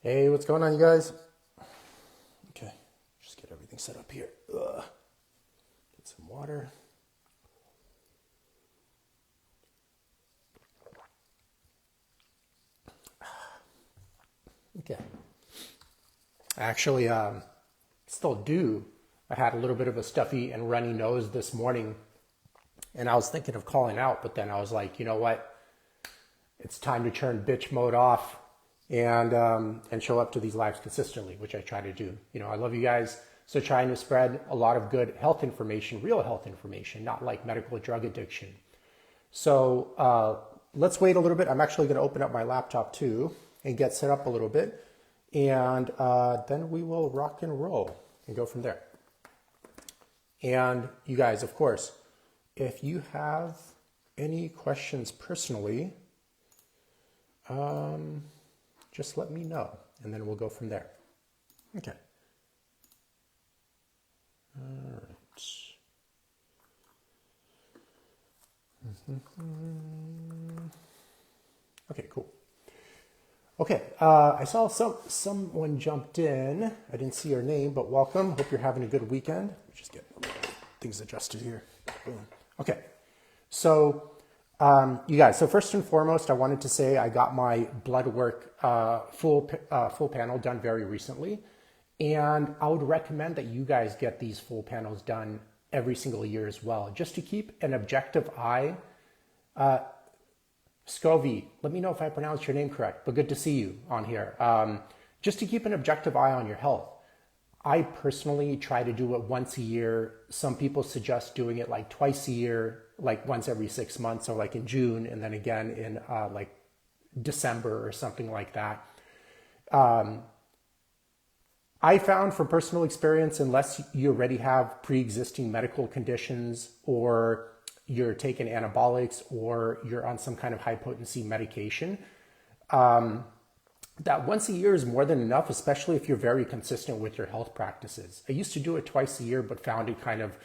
Hey, what's going on, you guys? Okay, just get everything set up here. Get some water. Okay. Actually, still do. I had a little bit of a stuffy and runny nose this morning, and I was thinking of calling out, but then I was like, you know what? It's time to turn bitch mode off and show up to these lives consistently, which I try to do. You know, I love you guys. So trying to spread a lot of good health information, real health information, not like medical drug addiction. So let's wait a little bit. I'm actually going to open up my laptop too and get set up a little bit. And then we will rock and roll and go from there. And you guys, of course, if you have any questions personally, just let me know and then we'll go from there. Okay. All right. Okay, cool. Okay, I saw someone jumped in. I didn't see your name, but welcome. Hope you're having a good weekend. Just get things adjusted here. Boom. Okay, so you guys. So first and foremost, I wanted to say I got my blood work full panel done very recently, and I would recommend that you guys get these full panels done every single year as well, just to keep an objective eye. Scovey, let me know if I pronounced your name correct, but good to see you on here. Just to keep an objective eye on your health. I personally try to do it once a year. Some people suggest doing it like twice a year, like once every 6 months, or like in June, and then again in like December or something like that. I found from personal experience, unless you already have pre-existing medical conditions or you're taking anabolics or you're on some kind of high potency medication, that once a year is more than enough, especially if you're very consistent with your health practices. I used to do it twice a year, but found it kind of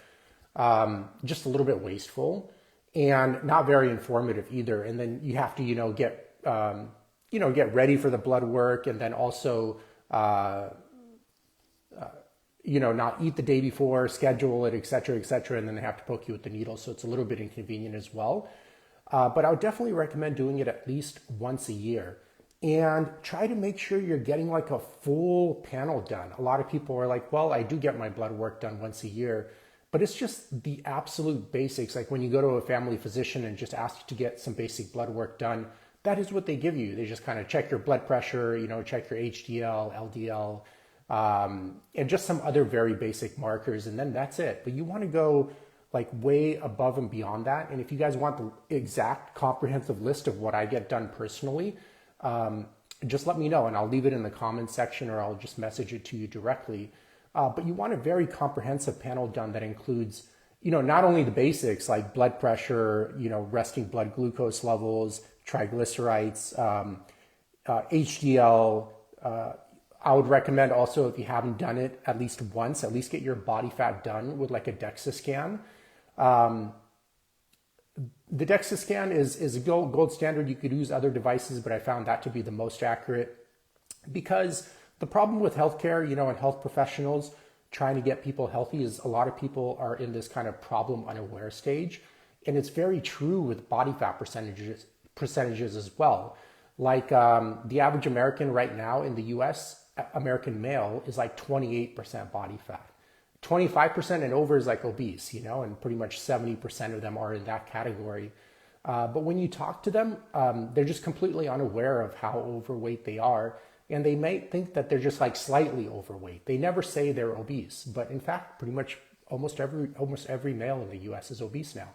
just a little bit wasteful and not very informative either. And then you have to, get ready for the blood work, and then also, not eat the day before, schedule it, et cetera, and then they have to poke you with the needle. So it's a little bit inconvenient as well. But I would definitely recommend doing it at least once a year, and try to make sure you're getting like a full panel done. A lot of people are like, well, I do get my blood work done once a year, but it's just the absolute basics. Like when you go to a family physician and just ask to get some basic blood work done, that is what they give you. They just kind of check your blood pressure, check your HDL, LDL, and just some other very basic markers, and then that's it. But you want to go like way above and beyond that. And if you guys want the exact comprehensive list of what I get done personally, just let me know and I'll leave it in the comments section, or I'll just message it to you directly. But you want a very comprehensive panel done that includes, not only the basics like blood pressure, resting blood glucose levels, triglycerides, HDL. I would recommend also, if you haven't done it at least once, at least get your body fat done with like a DEXA scan. The DEXA scan is a gold standard. You could use other devices, but I found that to be the most accurate, because the problem with healthcare, and health professionals trying to get people healthy, is a lot of people are in this kind of problem unaware stage. And it's very true with body fat percentages as well. Like the average American right now in the US, American male, is like 28% body fat. 25% and over is like obese, and pretty much 70% of them are in that category. But when you talk to them, they're just completely unaware of how overweight they are. And they may think that they're just like slightly overweight. They never say they're obese, but in fact, pretty much almost every male in the US is obese now.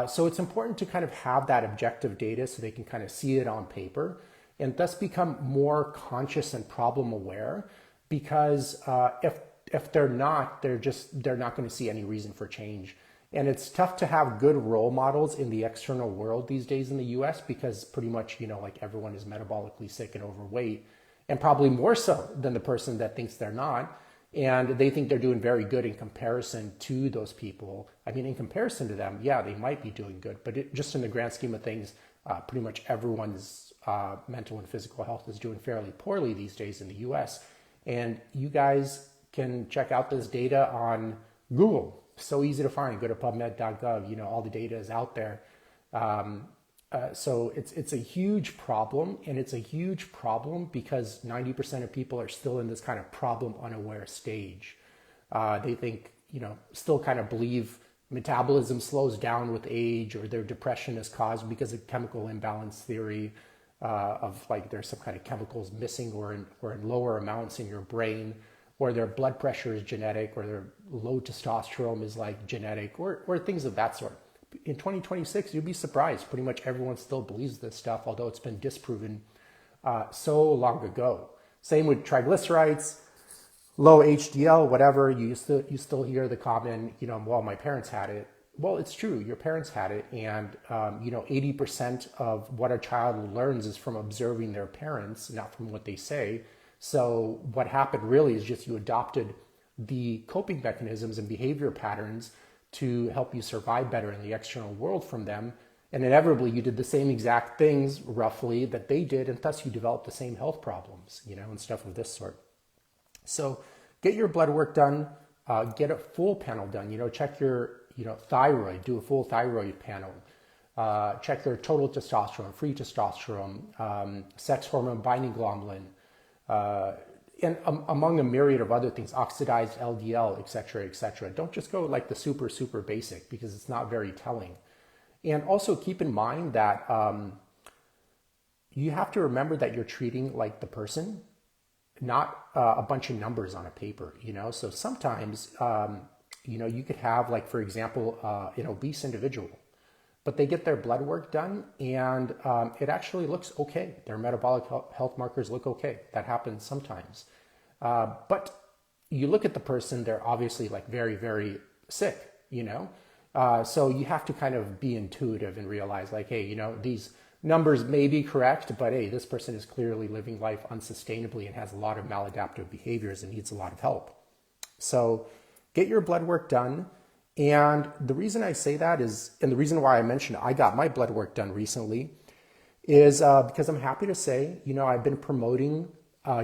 So it's important to kind of have that objective data so they can kind of see it on paper, and thus become more conscious and problem aware, because if they're not, they're not going to see any reason for change. And it's tough to have good role models in the external world these days in the US, because pretty much, like everyone is metabolically sick and overweight, and probably more so than the person that thinks they're not. And they think they're doing very good in comparison to those people. I mean, in comparison to them, yeah, they might be doing good, but just in the grand scheme of things, pretty much everyone's mental and physical health is doing fairly poorly these days in the US. And you guys can check out this data on Google. So easy to find. Go to pubmed.gov. You know, all the data is out there. So it's a huge problem, and it's a huge problem because 90% of people are still in this kind of problem unaware stage. They think, you know, still kind of believe metabolism slows down with age, or their depression is caused because of chemical imbalance theory, of like there's some kind of chemicals missing or in lower amounts in your brain, or their blood pressure is genetic, or their low testosterone is like genetic, or things of that sort. In 2026, you'd be surprised. Pretty much everyone still believes this stuff, although it's been disproven so long ago. Same with triglycerides, low HDL, whatever. You still hear the comment, you know, well, my parents had it. Well, it's true. Your parents had it. And, you know, 80% of what a child learns is from observing their parents, not from what they say. So what happened really is just you adopted the coping mechanisms and behavior patterns to help you survive better in the external world from them. And inevitably, you did the same exact things, roughly, that they did, and thus you developed the same health problems, you know, and stuff of this sort. So get your blood work done, get a full panel done, you know, check your, you know, thyroid, do a full thyroid panel, check your total testosterone, free testosterone, sex hormone binding globulin, and among a myriad of other things, oxidized LDL, et cetera, et cetera. Don't just go like the super, super basic, because it's not very telling. And also keep in mind that you have to remember that you're treating like the person, not a bunch of numbers on a paper, you know? So sometimes, you know, you could have, like, for example, an obese individual, but they get their blood work done and it actually looks okay. Their metabolic health markers look okay. That happens sometimes. But you look at the person, they're obviously like very, very sick, you know? So you have to kind of be intuitive and realize, like, hey, you know, these numbers may be correct, but hey, this person is clearly living life unsustainably and has a lot of maladaptive behaviors and needs a lot of help. So get your blood work done. And the reason I say that is, and the reason why I mentioned I got my blood work done recently, is because I'm happy to say, you know, I've been promoting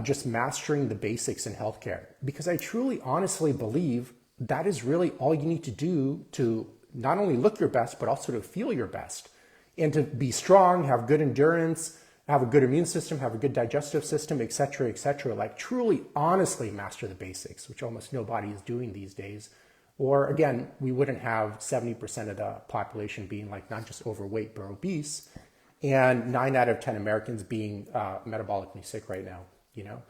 just mastering the basics in healthcare, because I truly, honestly believe that is really all you need to do to not only look your best, but also to feel your best, and to be strong, have good endurance, have a good immune system, have a good digestive system, et cetera, et cetera. Like truly, honestly master the basics, which almost nobody is doing these days. Or again, we wouldn't have 70% of the population being like not just overweight, but obese, and 9 out of 10 Americans being metabolically sick right now, you know?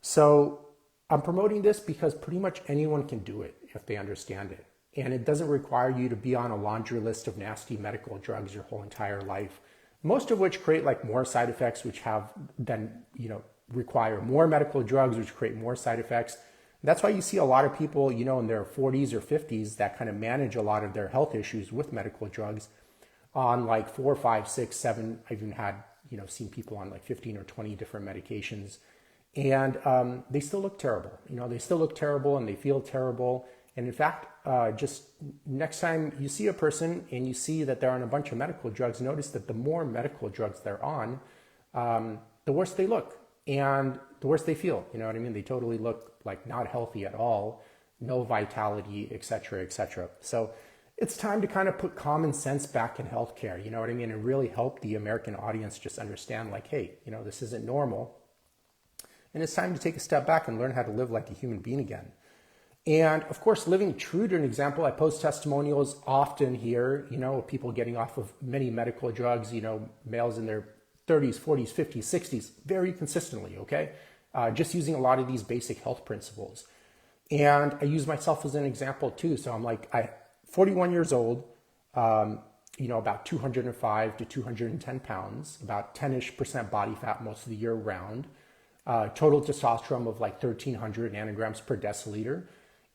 So I'm promoting this because pretty much anyone can do it if they understand it. And it doesn't require you to be on a laundry list of nasty medical drugs your whole entire life, most of which create like more side effects, which have then, you know, require more medical drugs, which create more side effects. That's why you see a lot of people, you know, in their 40s or 50s that kind of manage a lot of their health issues with medical drugs on like 4, 5, 6, 7. I've even had, you know, seen people on like 15 or 20 different medications, and they still look terrible. You know, they still look terrible and they feel terrible. And in fact, just next time you see a person and you see that they're on a bunch of medical drugs, notice that the more medical drugs they're on, the worse they look and the worse they feel. You know what I mean? They totally look like not healthy at all, no vitality, et cetera, et cetera. So it's time to kind of put common sense back in healthcare, you know what I mean? And really help the American audience just understand, like, hey, you know, this isn't normal. And it's time to take a step back and learn how to live like a human being again. And of course, living true to an example, I post testimonials often here, you know, of people getting off of many medical drugs, you know, males in their 30s, 40s, 50s, 60s, very consistently, okay? Just using a lot of these basic health principles. And I use myself as an example too. So I'm like, 41 years old, you know, about 205 to 210 pounds, about 10-ish% body fat most of the year round, total testosterone of like 1,300 nanograms per deciliter,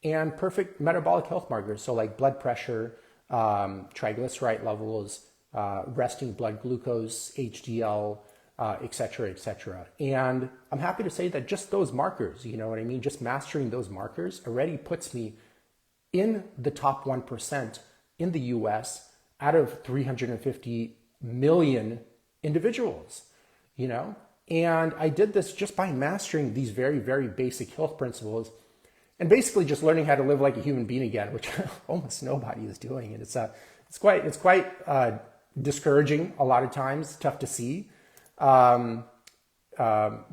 and perfect metabolic health markers. So like blood pressure, triglyceride levels, resting blood glucose, HDL, et cetera, et cetera. And I'm happy to say that just those markers, you know what I mean? Just mastering those markers already puts me in the top 1% in the US out of 350 million individuals. you know? And I did this just by mastering these very, very basic health principles and basically just learning how to live like a human being again, which almost nobody is doing. And it's quite discouraging a lot of times, tough to see,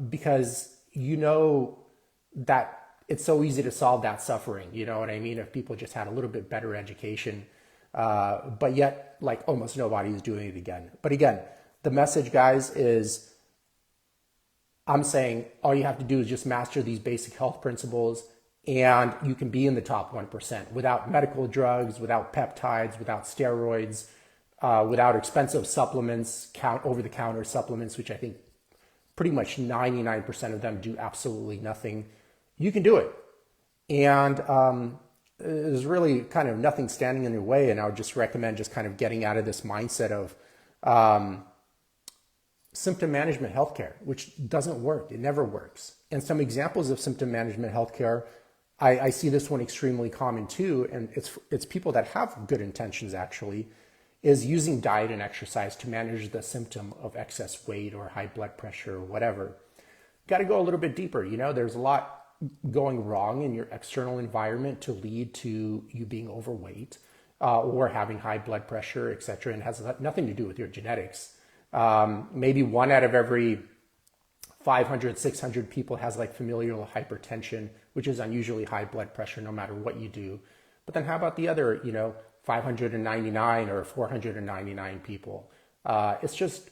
because you know that it's so easy to solve that suffering. You know what I mean? If people just had a little bit better education, but yet like almost nobody is doing it again. But again, the message, guys, is I'm saying all you have to do is just master these basic health principles and you can be in the top 1% without medical drugs, without peptides, without steroids, without expensive supplements, over-the-counter supplements, which I think pretty much 99% of them do absolutely nothing. You can do it. And there's really kind of nothing standing in your way. And I would just recommend just kind of getting out of this mindset of symptom management healthcare, which doesn't work. It never works. And some examples of symptom management healthcare, I see this one extremely common too, and it's people that have good intentions actually, is using diet and exercise to manage the symptom of excess weight or high blood pressure or whatever. Got to go a little bit deeper. You know, there's a lot going wrong in your external environment to lead to you being overweight or having high blood pressure, et cetera, and has nothing to do with your genetics. Maybe 1 out of every 500, 600 people has like familial hypertension, which is unusually high blood pressure no matter what you do. But then how about the other, 599 or 499 people? It's just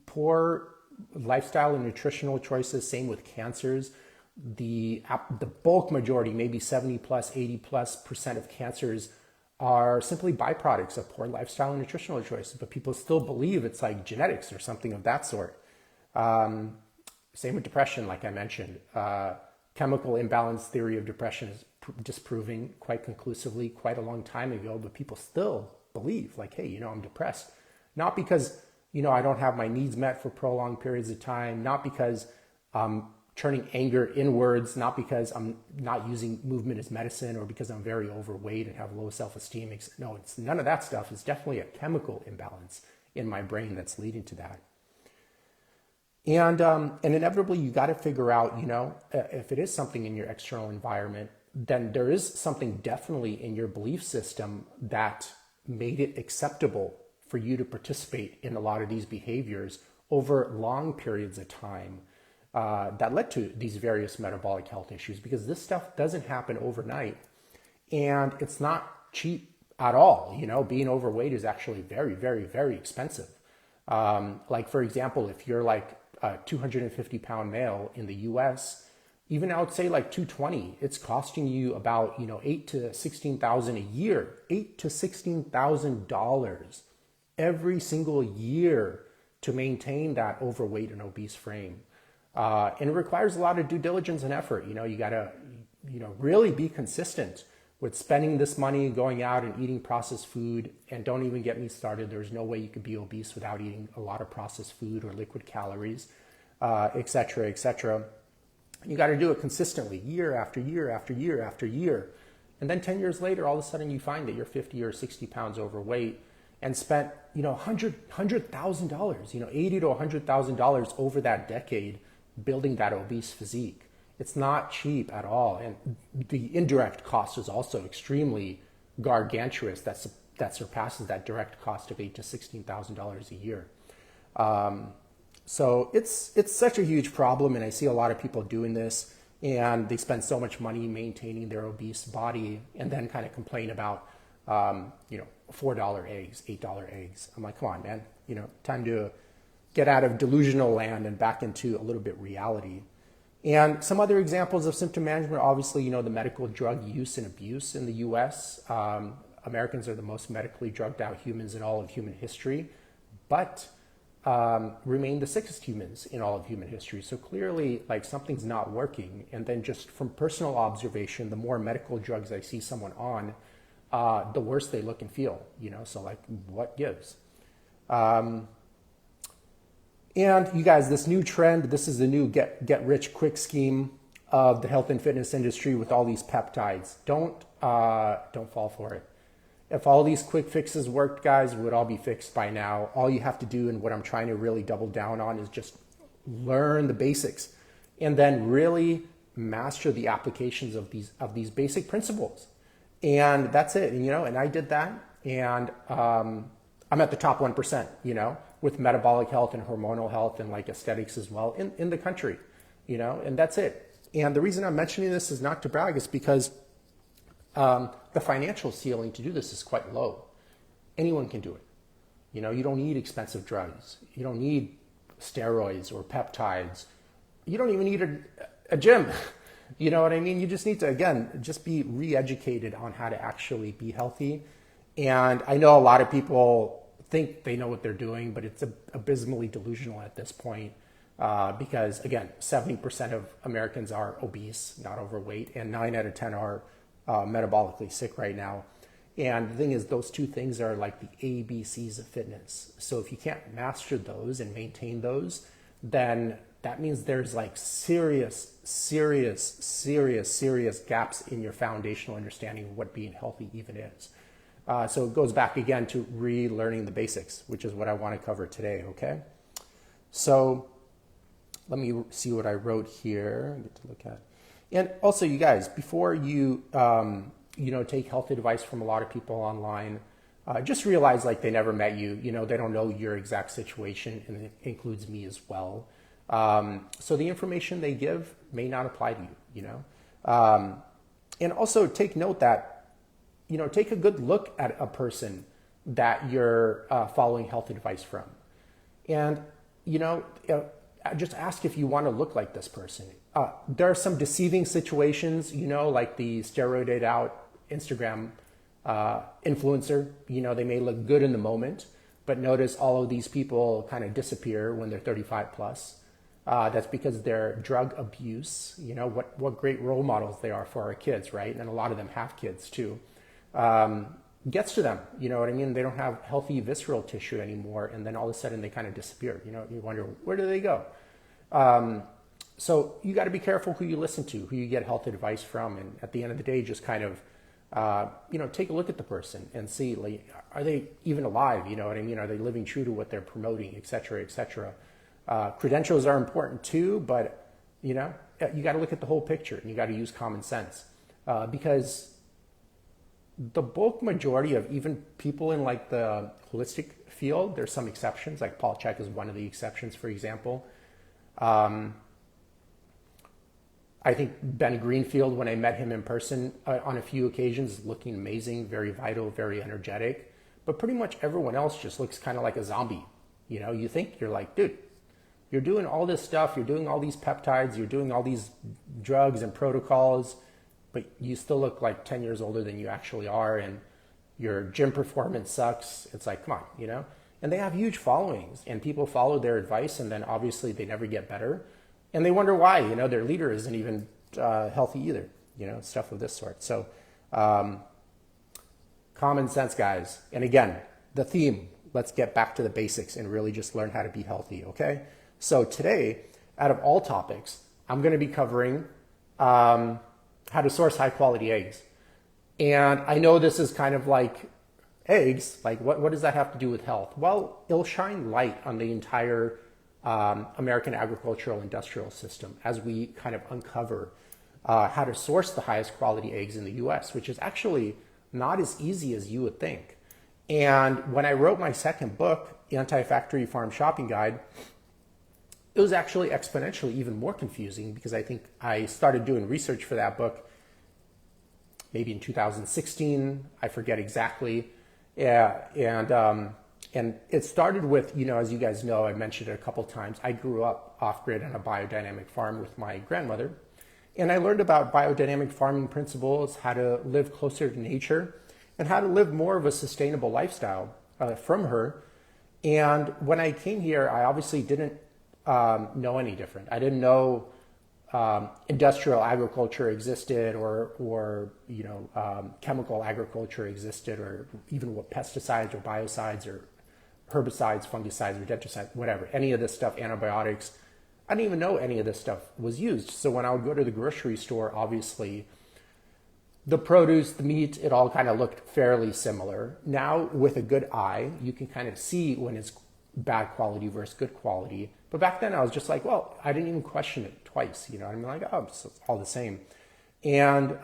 poor lifestyle and nutritional choices. Same with cancers. The bulk majority, maybe 70 plus, 80 plus % of cancers are simply byproducts of poor lifestyle and nutritional choices, but people still believe it's like genetics or something of that sort. Same with depression, like I mentioned. Chemical imbalance theory of depression is disproving quite conclusively quite a long time ago, but people still believe like, hey, I'm depressed. Not because, I don't have my needs met for prolonged periods of time, not because I'm turning anger inwards, not because I'm not using movement as medicine or because I'm very overweight and have low self-esteem. No, it's none of that stuff. It's definitely a chemical imbalance in my brain that's leading to that. And inevitably, you got to figure out, if it is something in your external environment, then there is something definitely in your belief system that made it acceptable for you to participate in a lot of these behaviors over long periods of time that led to these various metabolic health issues, because this stuff doesn't happen overnight and it's not cheap at all. Being overweight is actually very, very, very expensive. Like, for example, if you're like a 250-pound male in the US, even I would say like 220, it's costing you about, $8,000 to $16,000 a year, $8,000 to $16,000 every single year to maintain that overweight and obese frame. And it requires a lot of due diligence and effort. You got to, really be consistent with spending this money, going out and eating processed food. And don't even get me started. There's no way you could be obese without eating a lot of processed food or liquid calories, et cetera, et cetera. You got to do it consistently, year after year after year after year. And then 10 years later, all of a sudden you find that you're 50 or 60 pounds overweight and spent, $100,000, $80,000 to $100,000 over that decade building that obese physique. It's not cheap at all. And the indirect cost is also extremely gargantuous. That surpasses that direct cost of $8,000 to $16,000 a year. So it's such a huge problem, and I see a lot of people doing this, and they spend so much money maintaining their obese body, and then kind of complain about, $4 eggs, $8 eggs. I'm like, come on, man, time to get out of delusional land and back into a little bit reality. And some other examples of symptom management, obviously, the medical drug use and abuse in the US. Americans are the most medically drugged out humans in all of human history, but remain the sickest humans in all of human history. So clearly, like, something's not working. And then just from personal observation, the more medical drugs I see someone on, the worse they look and feel, so like, what gives? And you guys, this new trend, this is the new get rich quick scheme of the health and fitness industry with all these peptides. Don't fall for it. If all these quick fixes worked, guys, it would all be fixed by now. All you have to do, and what I'm trying to really double down on, is just learn the basics, and then really master the applications of these basic principles. And that's it. And, and I did that, and I'm at the top 1%, with metabolic health and hormonal health and like aesthetics as well in the country, and that's it. And the reason I'm mentioning this is not to brag, it's because the financial ceiling to do this is quite low. Anyone can do it. You don't need expensive drugs. You don't need steroids or peptides. You don't even need a gym. You know what I mean? You just need to, again, just be re-educated on how to actually be healthy. And I know a lot of people think they know what they're doing, but it's abysmally delusional at this point. Because again, 70% of Americans are obese, not overweight, and 9 out of 10 are metabolically sick right now. And the thing is, those two things are like the ABCs of fitness. So if you can't master those and maintain those, then that means there's like serious gaps in your foundational understanding of what being healthy even is. So it goes back again to relearning the basics, which is what I want to cover today, okay? So let me see what I wrote here. I get to look at. And also, you guys, before you take health advice from a lot of people online, just realize like they never met you. They don't know your exact situation, and it includes me as well. So the information they give may not apply to you. And also take note that take a good look at a person that you're following health advice from, and just ask if you want to look like this person. There are some deceiving situations, like the steroided out Instagram influencer. They may look good in the moment, but notice all of these people kind of disappear when they're 35 plus. That's because their drug abuse, what great role models they are for our kids, right? And a lot of them have kids too. Gets to them, you know what I mean? They don't have healthy visceral tissue anymore, and then all of a sudden they kind of disappear. You wonder, where do they go? So you got to be careful who you listen to, who you get health advice from, and at the end of the day, just kind of, take a look at the person and see, like, are they even alive? You know what I mean? Are they living true to what they're promoting, et cetera, et cetera? Credentials are important too, but you got to look at the whole picture, and you got to use common sense, because the bulk majority of even people in like the holistic field, there's some exceptions, like Paul Chek is one of the exceptions, for example. I think Ben Greenfield, when I met him in person on a few occasions, looking amazing, very vital, very energetic, but pretty much everyone else just looks kind of like a zombie. You think, you're like, dude, you're doing all this stuff, you're doing all these peptides, you're doing all these drugs and protocols, but you still look like 10 years older than you actually are, and your gym performance sucks. It's like, come on, And they have huge followings, and people follow their advice, and then obviously they never get better. And they wonder why, their leader isn't even healthy either, stuff of this sort. So common sense, guys. And again, the theme, let's get back to the basics and really just learn how to be healthy, okay? So today, out of all topics, I'm going to be covering how to source high quality eggs. And I know this is kind of like eggs, like what does that have to do with health? Well, it'll shine light on the entire American agricultural industrial system as we kind of uncover how to source the highest quality eggs in the US, which is actually not as easy as you would think. And when I wrote my second book, Anti-Factory Farm Shopping Guide, it was actually exponentially even more confusing, because I think I started doing research for that book maybe in 2016, I forget exactly. Yeah, and it started with, as you guys know, I mentioned it a couple times, I grew up off-grid on a biodynamic farm with my grandmother, and I learned about biodynamic farming principles, how to live closer to nature, and how to live more of a sustainable lifestyle from her. And when I came here, I obviously didn't know any different. I didn't know industrial agriculture existed, or chemical agriculture existed, or even what pesticides or biocides or herbicides, fungicides, rodenticides, whatever, any of this stuff, antibiotics. I didn't even know any of this stuff was used. So when I would go to the grocery store, obviously the produce, the meat, it all kind of looked fairly similar. Now with a good eye, you can kind of see when it's bad quality versus good quality. But back then I was just like, well, I didn't even question it twice. You know, I'm like, oh, it's all the same. And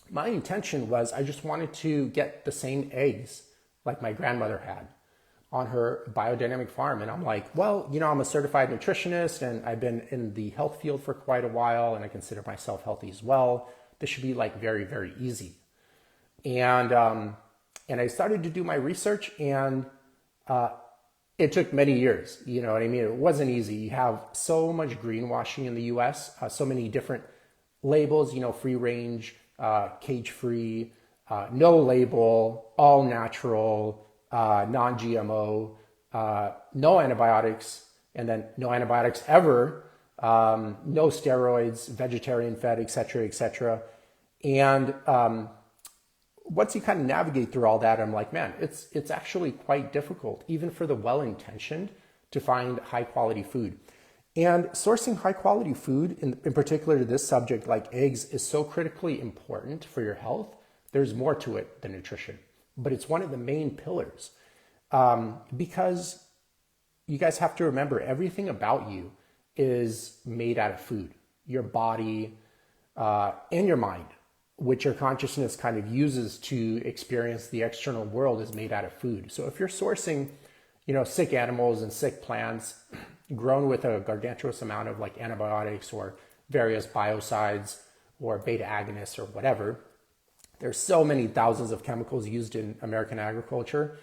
my intention was I just wanted to get the same eggs like my grandmother had on her biodynamic farm. And I'm like, well, you know, I'm a certified nutritionist and I've been in the health field for quite a while and I consider myself healthy as well. This should be like very, very easy. And I started to do my research, and it took many years. You know what I mean? It wasn't easy. You have so much greenwashing in the US, so many different labels, you know, free range, cage free, no label, all natural, non-GMO, no antibiotics, and then no antibiotics ever, no steroids, vegetarian fed, et cetera, et cetera. And once you kind of navigate through all that, I'm like, man, it's actually quite difficult, even for the well-intentioned, to find high quality food. And sourcing high quality food, in particular to this subject like eggs, is so critically important for your health. There's more to it than nutrition, but it's one of the main pillars, because you guys have to remember everything about you is made out of food. Your body and your mind, which your consciousness kind of uses to experience the external world, is made out of food. So if you're sourcing, you know, sick animals and sick plants grown with a gargantuous amount of like antibiotics or various biocides or beta agonists or whatever, there's so many thousands of chemicals used in American agriculture.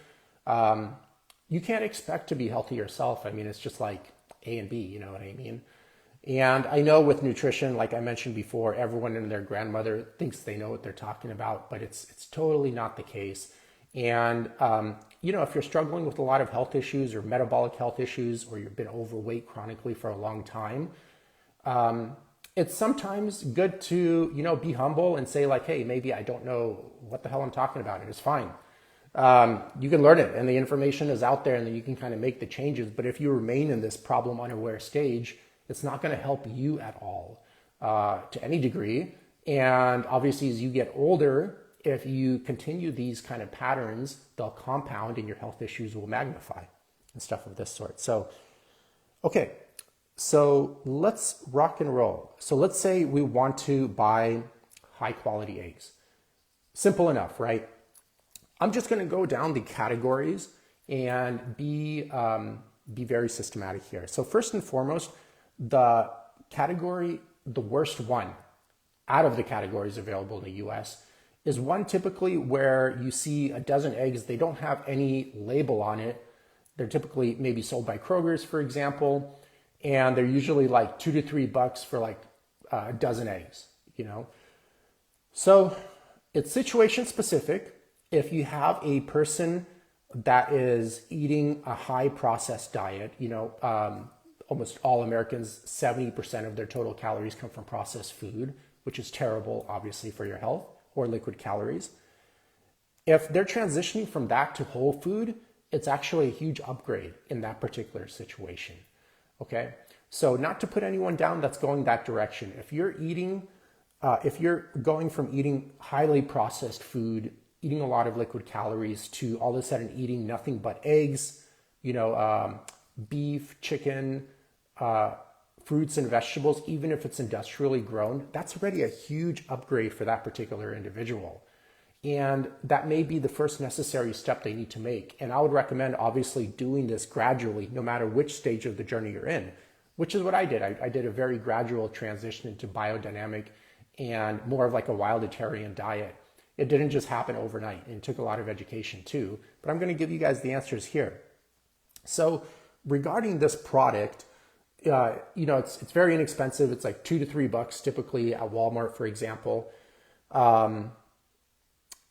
You can't expect to be healthy yourself. I mean, it's just like A and B, you know what I mean? And I know with nutrition, like I mentioned before, everyone and their grandmother thinks they know what they're talking about, but it's totally not the case. And, you know, if you're struggling with a lot of health issues or metabolic health issues, or you've been overweight chronically for a long time, it's sometimes good to, you know, be humble and say like, hey, maybe I don't know what the hell I'm talking about. It is fine. You can learn it and the information is out there and then you can kind of make the changes. But if you remain in this problem unaware stage, it's not going to help you at all to any degree. And obviously, as you get older, if you continue these kind of patterns, they'll compound and your health issues will magnify and stuff of this sort. So, okay, so let's rock and roll. So let's say we want to buy high quality eggs. Simple enough, right? I'm just going to go down the categories and be very systematic here. So first and foremost, the category, the worst one out of the categories available in the US is one typically where you see a dozen eggs, they don't have any label on it. They're typically maybe sold by Kroger's, for example, and they're usually like $2 to $3 for like a dozen eggs, you know? So it's situation specific. If you have a person that is eating a high processed diet, you know, almost all Americans, 70% of their total calories come from processed food, which is terrible, obviously, for your health, or liquid calories. If they're transitioning from that to whole food, it's actually a huge upgrade in that particular situation, okay? So not to put anyone down that's going that direction. If you're going from eating highly processed food, eating a lot of liquid calories, to all of a sudden eating nothing but eggs, you know, beef, chicken, fruits and vegetables, even if it's industrially grown, that's already a huge upgrade for that particular individual. And that may be the first necessary step they need to make. And I would recommend obviously doing this gradually, no matter which stage of the journey you're in, which is what I did. I did a very gradual transition into biodynamic and more of like a wilditarian diet. It didn't just happen overnight. It took a lot of education too, but I'm going to give you guys the answers here. So regarding this product, you know, it's very inexpensive. It's like $2 to $3 typically at Walmart, for example.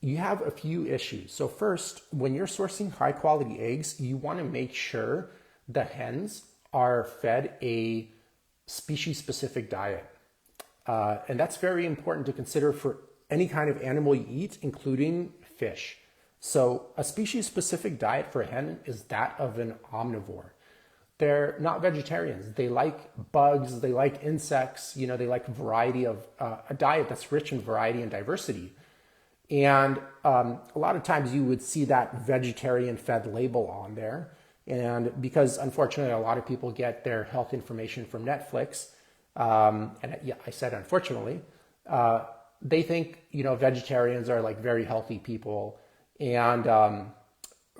You have a few issues. So first, when you're sourcing high quality eggs, you want to make sure the hens are fed a species specific diet. And that's very important to consider for any kind of animal you eat, including fish. So a species specific diet for a hen is that of an omnivore. They're not vegetarians. They like bugs, they like insects, you know, they like variety of a diet that's rich in variety and diversity. And a lot of times you would see that vegetarian fed label on there. And because unfortunately a lot of people get their health information from Netflix, and yeah, I said unfortunately, they think, vegetarians are like very healthy people. And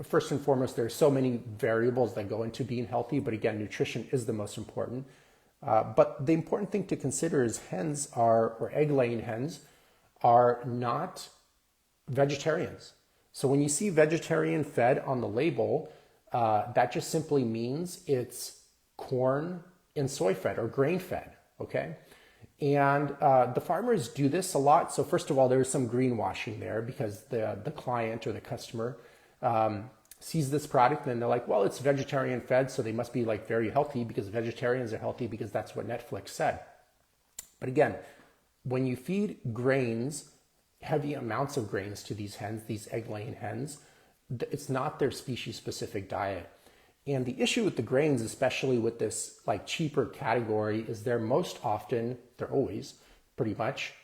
first and foremost, there's so many variables that go into being healthy, but again, nutrition is the most important. But the important thing to consider is or egg-laying hens are not vegetarians. So when you see vegetarian fed on the label, that just simply means it's corn and soy fed or grain fed, okay? And the farmers do this a lot. So first of all, there's some greenwashing there because the client or the customer sees this product and they're like, well, it's vegetarian fed, so they must be like very healthy because vegetarians are healthy because that's what Netflix said. But again, when you feed grains, heavy amounts of grains to these hens, these egg-laying hens, it's not their species-specific diet. And the issue with the grains, especially with this like cheaper category, is they're always pretty much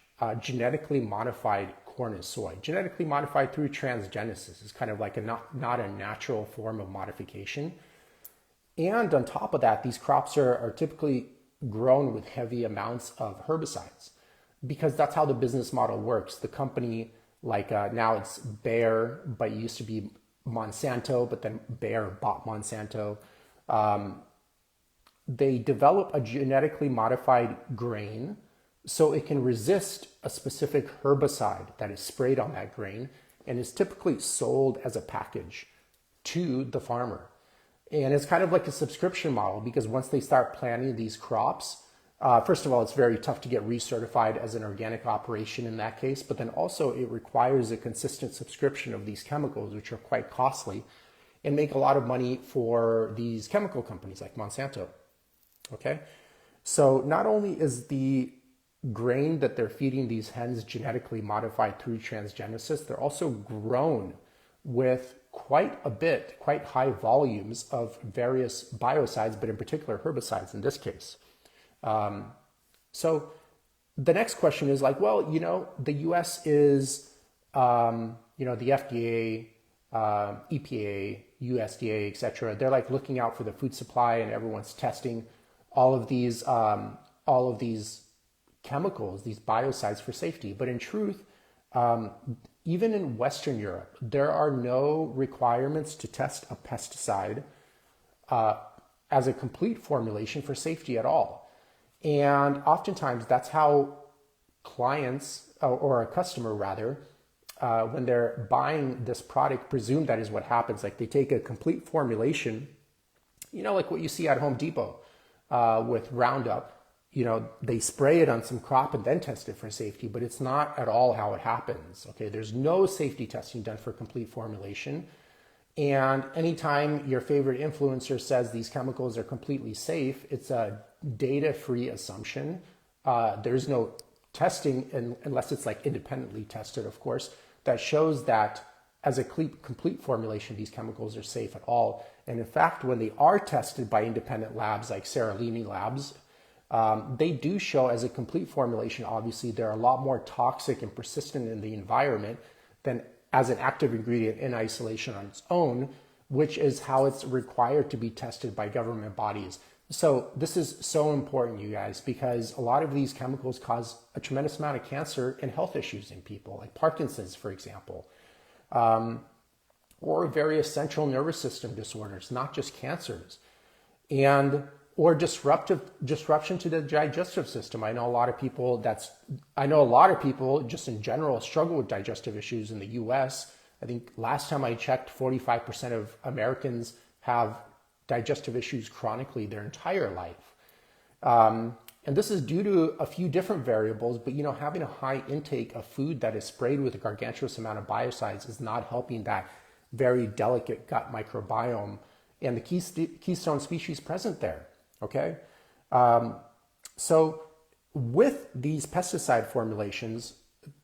genetically modified corn and soy. Genetically modified through transgenesis is kind of like not a natural form of modification. And on top of that, these crops are typically grown with heavy amounts of herbicides because that's how the business model works. The company, like now it's Bayer, but it used to be Monsanto, but then Bayer bought Monsanto. They develop a genetically modified grain so it can resist a specific herbicide that is sprayed on that grain and is typically sold as a package to the farmer. And it's kind of like a subscription model because once they start planting these crops, first of all, it's very tough to get recertified as an organic operation in that case, but then also it requires a consistent subscription of these chemicals, which are quite costly and make a lot of money for these chemical companies like Monsanto. Okay, so not only is the grain that they're feeding these hens genetically modified through transgenesis, they're also grown with quite high volumes of various biocides, but in particular herbicides in this case. So the next question is like, well, the US is, the FDA, EPA, USDA, et cetera. They're like looking out for the food supply and everyone's testing all of these chemicals, these biocides for safety. But in truth, even in Western Europe, there are no requirements to test a pesticide as a complete formulation for safety at all. And oftentimes that's how clients or a customer rather, when they're buying this product, presume that is what happens. Like they take a complete formulation, like what you see at Home Depot with Roundup. They spray it on some crop and then test it for safety, but it's not at all how it happens. Okay, there's no safety testing done for complete formulation. And anytime your favorite influencer says these chemicals are completely safe, it's a data-free assumption. There's no testing unless it's like independently tested, of course, that shows that as a complete formulation, these chemicals are safe at all. And in fact, when they are tested by independent labs like Seralini Labs, they do show as a complete formulation, obviously, they're a lot more toxic and persistent in the environment than as an active ingredient in isolation on its own, which is how it's required to be tested by government bodies. So this is so important, you guys, because a lot of these chemicals cause a tremendous amount of cancer and health issues in people, like Parkinson's, for example, or various central nervous system disorders, not just cancers, or disruption to the digestive system. I know a lot of people just in general struggle with digestive issues in the US. I think last time I checked, 45% of Americans have digestive issues chronically their entire life. And this is due to a few different variables, but having a high intake of food that is sprayed with a gargantuous amount of biocides is not helping that very delicate gut microbiome and the keystone species present there. Okay, so with these pesticide formulations,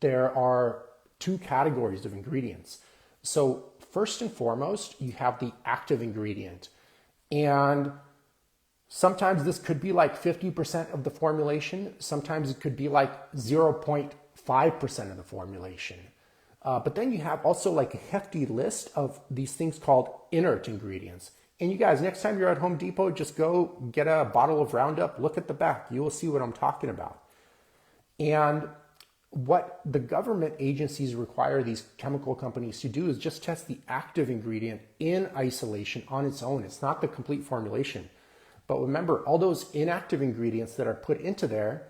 there are two categories of ingredients. So first and foremost, you have the active ingredient, and sometimes this could be like 50% of the formulation. Sometimes it could be like 0.5% of the formulation. But then you have also like a hefty list of these things called inert ingredients. And you guys, next time you're at Home Depot, just go get a bottle of Roundup, look at the back. You will see what I'm talking about. And what the government agencies require these chemical companies to do is just test the active ingredient in isolation on its own. It's not the complete formulation. But remember, all those inactive ingredients that are put into there,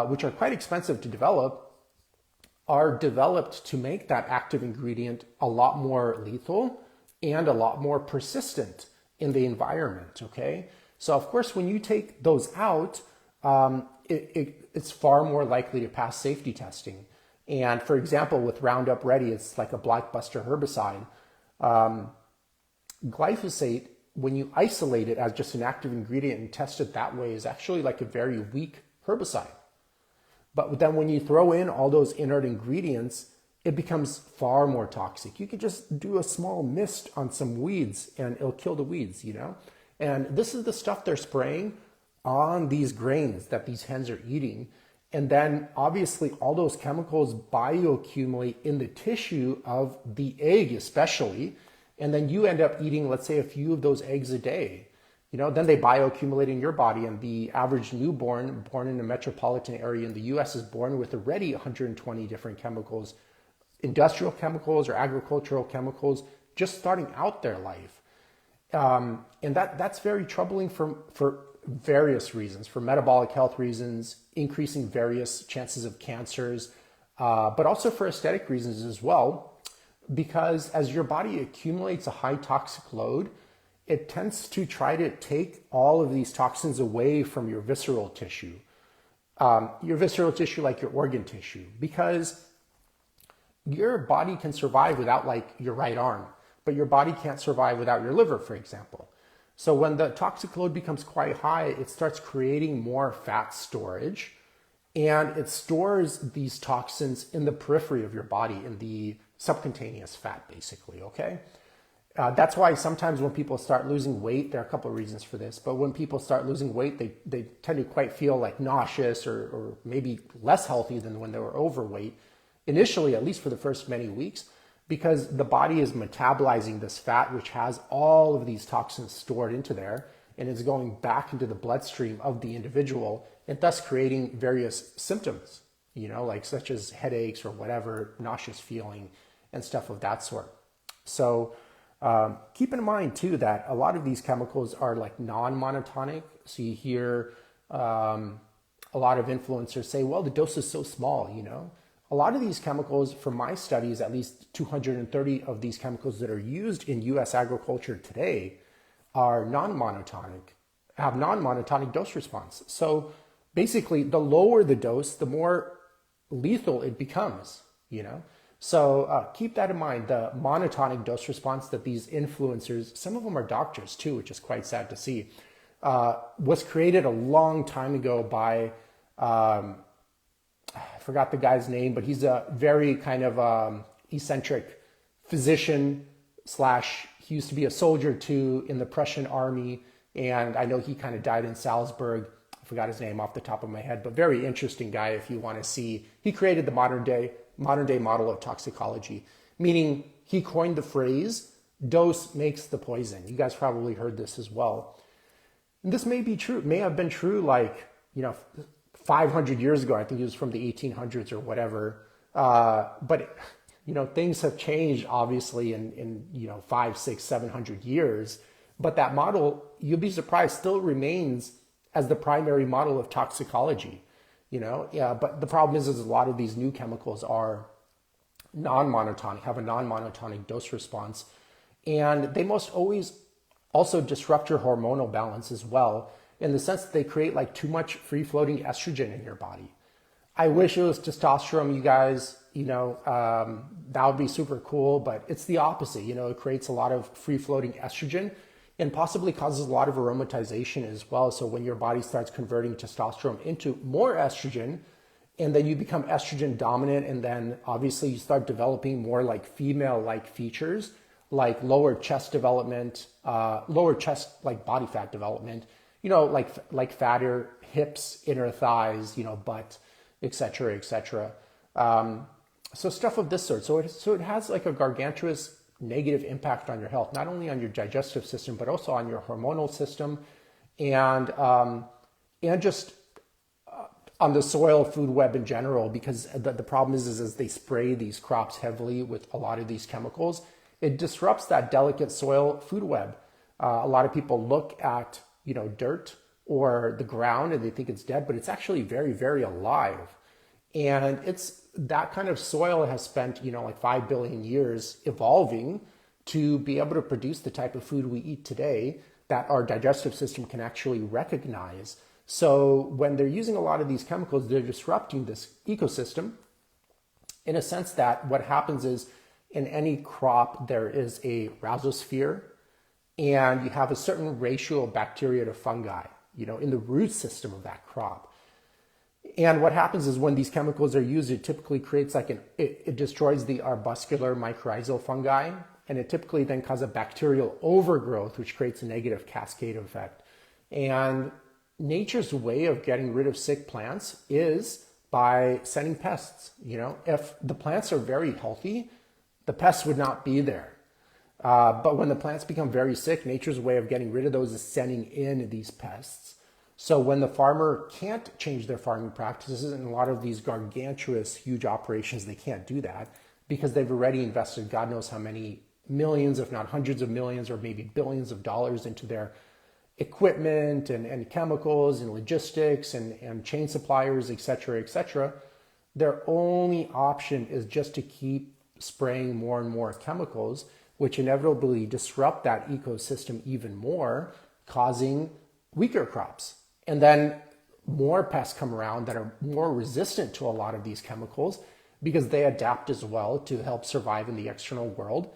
which are quite expensive to develop, are developed to make that active ingredient a lot more lethal and a lot more persistent in the environment, okay? So of course, when you take those out, it's far more likely to pass safety testing. And for example, with Roundup Ready, it's like a blockbuster herbicide. Glyphosate, when you isolate it as just an active ingredient and test it that way, is actually like a very weak herbicide. But then when you throw in all those inert ingredients, it becomes far more toxic. You could just do a small mist on some weeds and it'll kill the weeds, you know? And this is the stuff they're spraying on these grains that these hens are eating. And then obviously all those chemicals bioaccumulate in the tissue of the egg especially. And then you end up eating, let's say, a few of those eggs a day. You know, then they bioaccumulate in your body, and the average newborn born in a metropolitan area in the US is born with already 120 different chemicals, industrial chemicals or agricultural chemicals, just starting out their life. And that's very troubling for various reasons, for metabolic health reasons, increasing various chances of cancers, but also for aesthetic reasons as well, because as your body accumulates a high toxic load, it tends to try to take all of these toxins away from your visceral tissue like your organ tissue, because your body can survive without like your right arm, but your body can't survive without your liver, for example. So when the toxic load becomes quite high, it starts creating more fat storage, and it stores these toxins in the periphery of your body, in the subcutaneous fat, basically, okay? That's why sometimes when people start losing weight, there are a couple of reasons for this, but when people start losing weight, they tend to quite feel like nauseous or maybe less healthy than when they were overweight, initially, at least for the first many weeks, because the body is metabolizing this fat, which has all of these toxins stored into there, and it's going back into the bloodstream of the individual, and thus creating various symptoms, you know, like such as headaches or whatever, nauseous feeling and stuff of that sort. So keep in mind too that a lot of these chemicals are like non-monotonic. So you hear a lot of influencers say, well, the dose is so small, you know. A lot of these chemicals, from my studies, at least 230 of these chemicals that are used in US agriculture today are non-monotonic, have non-monotonic dose response. So basically, the lower the dose, the more lethal it becomes, you know. So keep that in mind, the monotonic dose response that these influencers, some of them are doctors too, which is quite sad to see, was created a long time ago by, I forgot the guy's name, but he's a very kind of eccentric physician slash, he used to be a soldier too in the Prussian army. And I know he kind of died in Salzburg. I forgot his name off the top of my head, but very interesting guy if you want to see. He created the modern day model of toxicology, meaning he coined the phrase, dose makes the poison. You guys probably heard this as well. And this may be true, may have been true like, 500 years ago. I think it was from the 1800s or whatever. But things have changed obviously in 500, 600, 700 years. But that model, you'll be surprised, still remains as the primary model of toxicology. But the problem is a lot of these new chemicals are non-monotonic, have a non-monotonic dose response. And they most always also disrupt your hormonal balance as well, in the sense that they create like too much free-floating estrogen in your body. I wish it was testosterone, you guys, that would be super cool, but it's the opposite. It creates a lot of free-floating estrogen and possibly causes a lot of aromatization as well. So when your body starts converting testosterone into more estrogen, and then you become estrogen dominant, and then obviously you start developing more like female-like features, like lower chest development, lower chest like body fat development, like fatter hips, inner thighs, butt, etc., etc. So stuff of this sort. So it has like a gargantuous negative impact on your health, not only on your digestive system, but also on your hormonal system, and just on the soil food web in general, because the problem is as they spray these crops heavily with a lot of these chemicals, it disrupts that delicate soil food web. A lot of people look at, dirt or the ground and they think it's dead, but it's actually very, very alive. And it's that kind of soil has spent, like 5 billion years evolving to be able to produce the type of food we eat today that our digestive system can actually recognize. So when they're using a lot of these chemicals, they're disrupting this ecosystem in a sense that what happens is in any crop, there is a rhizosphere and you have a certain ratio of bacteria to fungi, in the root system of that crop. And what happens is when these chemicals are used, it typically creates it destroys the arbuscular mycorrhizal fungi, and it typically then causes a bacterial overgrowth, which creates a negative cascade effect. And nature's way of getting rid of sick plants is by sending pests. If the plants are very healthy, the pests would not be there. But when the plants become very sick, nature's way of getting rid of those is sending in these pests. So when the farmer can't change their farming practices, and a lot of these gargantuous, huge operations, they can't do that because they've already invested God knows how many millions, if not hundreds of millions, or maybe billions of dollars into their equipment and chemicals and logistics and chain suppliers, et cetera, their only option is just to keep spraying more and more chemicals, which inevitably disrupt that ecosystem even more, causing weaker crops. And then more pests come around that are more resistant to a lot of these chemicals because they adapt as well to help survive in the external world.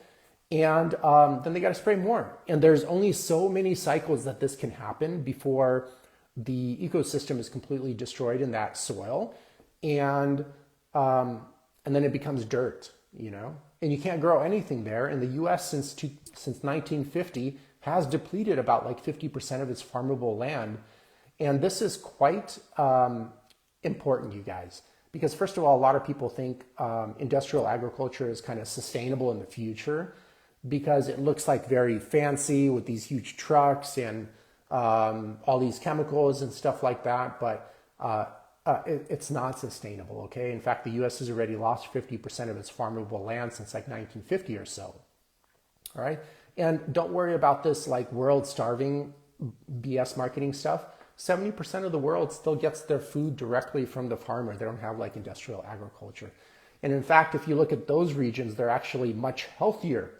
And then they got to spray more. And there's only so many cycles that this can happen before the ecosystem is completely destroyed in that soil. And then it becomes dirt, and you can't grow anything there. And the US since 1950 has depleted about 50% of its farmable land. And this is quite important, you guys, because first of all, a lot of people think industrial agriculture is kind of sustainable in the future because it looks like very fancy with these huge trucks and all these chemicals and stuff like that. But it's not sustainable, okay? In fact, the US has already lost 50% of its farmable land since 1950 or so, all right? And don't worry about this world starving BS marketing stuff. 70% of the world still gets their food directly from the farmer. They don't have industrial agriculture. And in fact, if you look at those regions, they're actually much healthier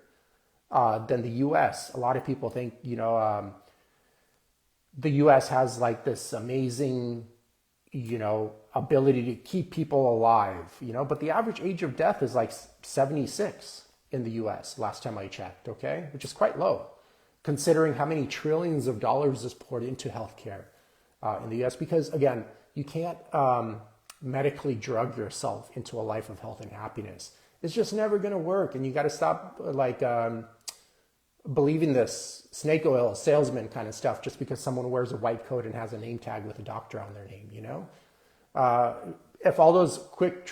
than the US. A lot of people think, the US has this amazing, ability to keep people alive, but the average age of death is 76 in the US, last time I checked, okay? Which is quite low, considering how many trillions of dollars is poured into healthcare in the US, because again, you can't medically drug yourself into a life of health and happiness. It's just never gonna work, and you gotta stop believing this snake oil salesman kind of stuff just because someone wears a white coat and has a name tag with a doctor on their name, If all those quick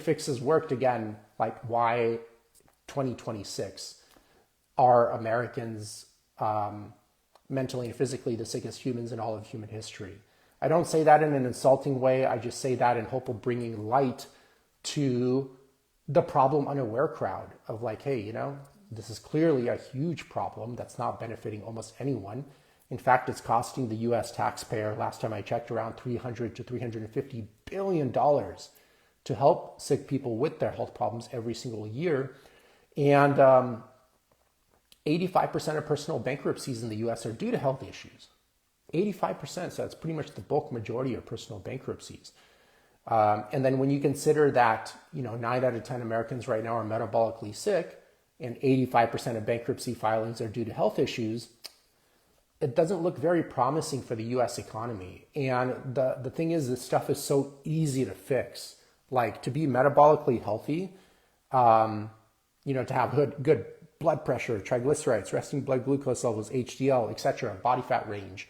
fixes worked, again, why 2026 are Americans mentally and physically the sickest humans in all of human history? I don't say that in an insulting way. I just say that in hope of bringing light to the problem unaware crowd of hey, this is clearly a huge problem that's not benefiting almost anyone. In fact, it's costing the US taxpayer, last time I checked, around $300 to $350 billion to help sick people with their health problems every single year. And 85% of personal bankruptcies in the US are due to health issues. 85%, so that's pretty much the bulk majority of personal bankruptcies. And then when you consider that, 9 out of 10 Americans right now are metabolically sick, and 85% of bankruptcy filings are due to health issues, it doesn't look very promising for the US economy. And the thing is, this stuff is so easy to fix. To be metabolically healthy, to have good blood pressure, triglycerides, resting blood glucose levels, HDL, etc., body fat range.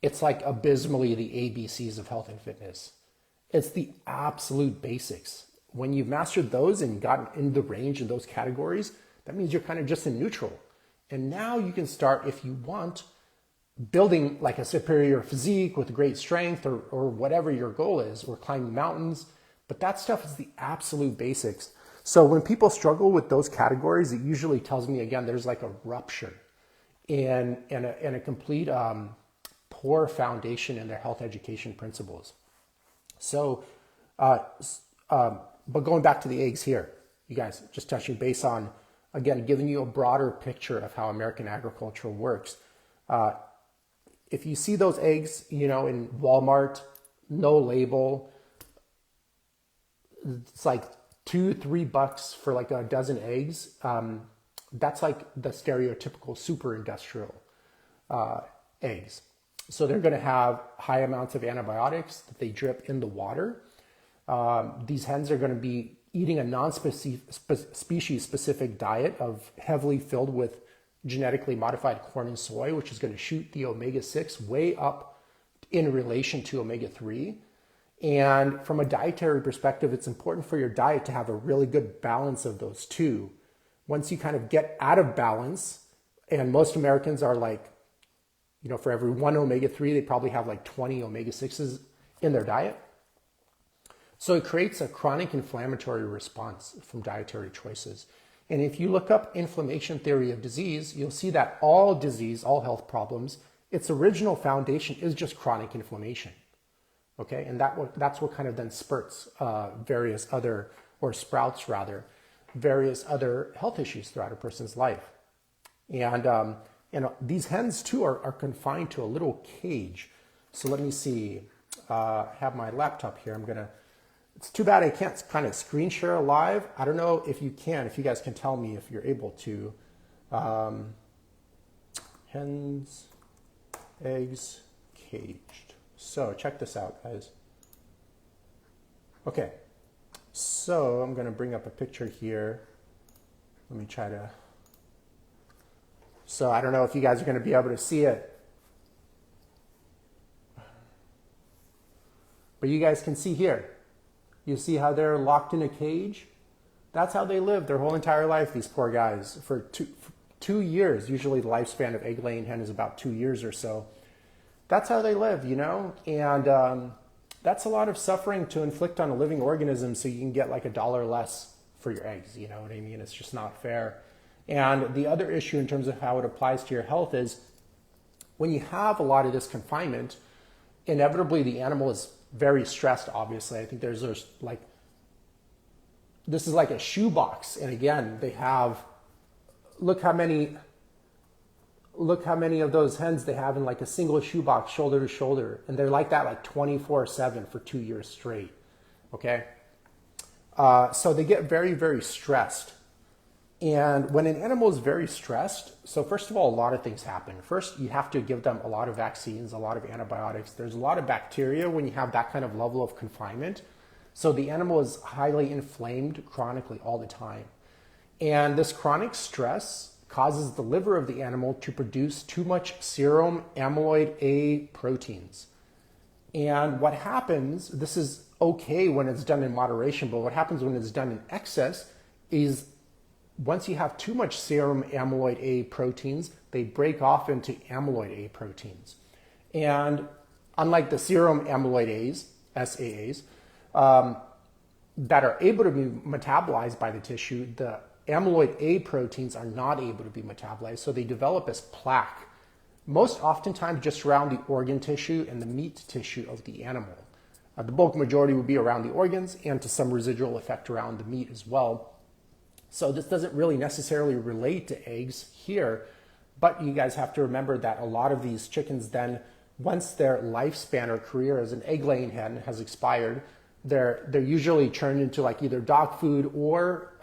It's abysmally the ABCs of health and fitness. It's the absolute basics. When you've mastered those and gotten in the range in those categories, that means you're kind of just in neutral. And now you can start, if you want, building like a superior physique with great strength or whatever your goal is, or climbing mountains. But that stuff is the absolute basics. So when people struggle with those categories, it usually tells me, again, there's like a rupture and a complete poor foundation in their health education principles. So, but going back to the eggs here, you guys, just touching base on, again, giving you a broader picture of how American agriculture works. If you see those eggs, in Walmart, no label, it's like $2-3 for like a dozen eggs. That's like the stereotypical super industrial eggs. So they're going to have high amounts of antibiotics that they drip in the water. These hens are going to be eating a non-species specific diet of heavily filled with genetically modified corn and soy, which is going to shoot the omega-6 way up in relation to omega-3. And from a dietary perspective, it's important for your diet to have a really good balance of those two. Once you kind of get out of balance, and most Americans are like, for every one omega-3, they probably have like 20 omega-6s in their diet. So it creates a chronic inflammatory response from dietary choices. And if you look up inflammation theory of disease, you'll see that all disease, all health problems, its original foundation is just chronic inflammation. Okay, and that's what kind of then sprouts various other health issues throughout a person's life. And these hens too are confined to a little cage. So let me see, have my laptop here. It's too bad I can't kind of screen share live. I don't know if you guys can tell me if you're able to. Hens, eggs, caged. So check this out, guys. Okay, so I'm gonna bring up a picture here. Let me try to, so I don't know if you guys are gonna be able to see it. But you guys can see here. You see how they're locked in a cage? That's how they live their whole entire life, these poor guys, for two years. Usually the lifespan of egg-laying hen is about 2 years or so. That's how they live, and that's a lot of suffering to inflict on a living organism so you can get like $1 less for your eggs, you know what I mean? It's just not fair. And the other issue in terms of how it applies to your health is when you have a lot of this confinement, inevitably the animal is very stressed, obviously. I think there's like, this is like a shoebox. And again, they have, look how many of those hens they have in like a single shoebox, shoulder to shoulder. And they're like that like 24/7 for 2 years straight. Okay. So they get very, very stressed. And when an animal is very stressed, so first of all, a lot of things happen. First, you have to give them a lot of vaccines, a lot of antibiotics. There's a lot of bacteria when you have that kind of level of confinement. So the animal is highly inflamed chronically all the time. And this chronic stress causes the liver of the animal to produce too much serum amyloid A proteins. And what happens, this is okay when it's done in moderation, but what happens when it's done in excess is once you have too much serum amyloid A proteins, they break off into amyloid A proteins. And unlike the serum amyloid A's, SAAs, that are able to be metabolized by the tissue, the amyloid A proteins are not able to be metabolized, so they develop as plaque, most oftentimes just around the organ tissue and the meat tissue of the animal. The bulk majority will be around the organs and to some residual effect around the meat as well. So this doesn't really necessarily relate to eggs here, but you guys have to remember that a lot of these chickens then, once their lifespan or career as an egg-laying hen has expired, they're usually turned into like either dog food or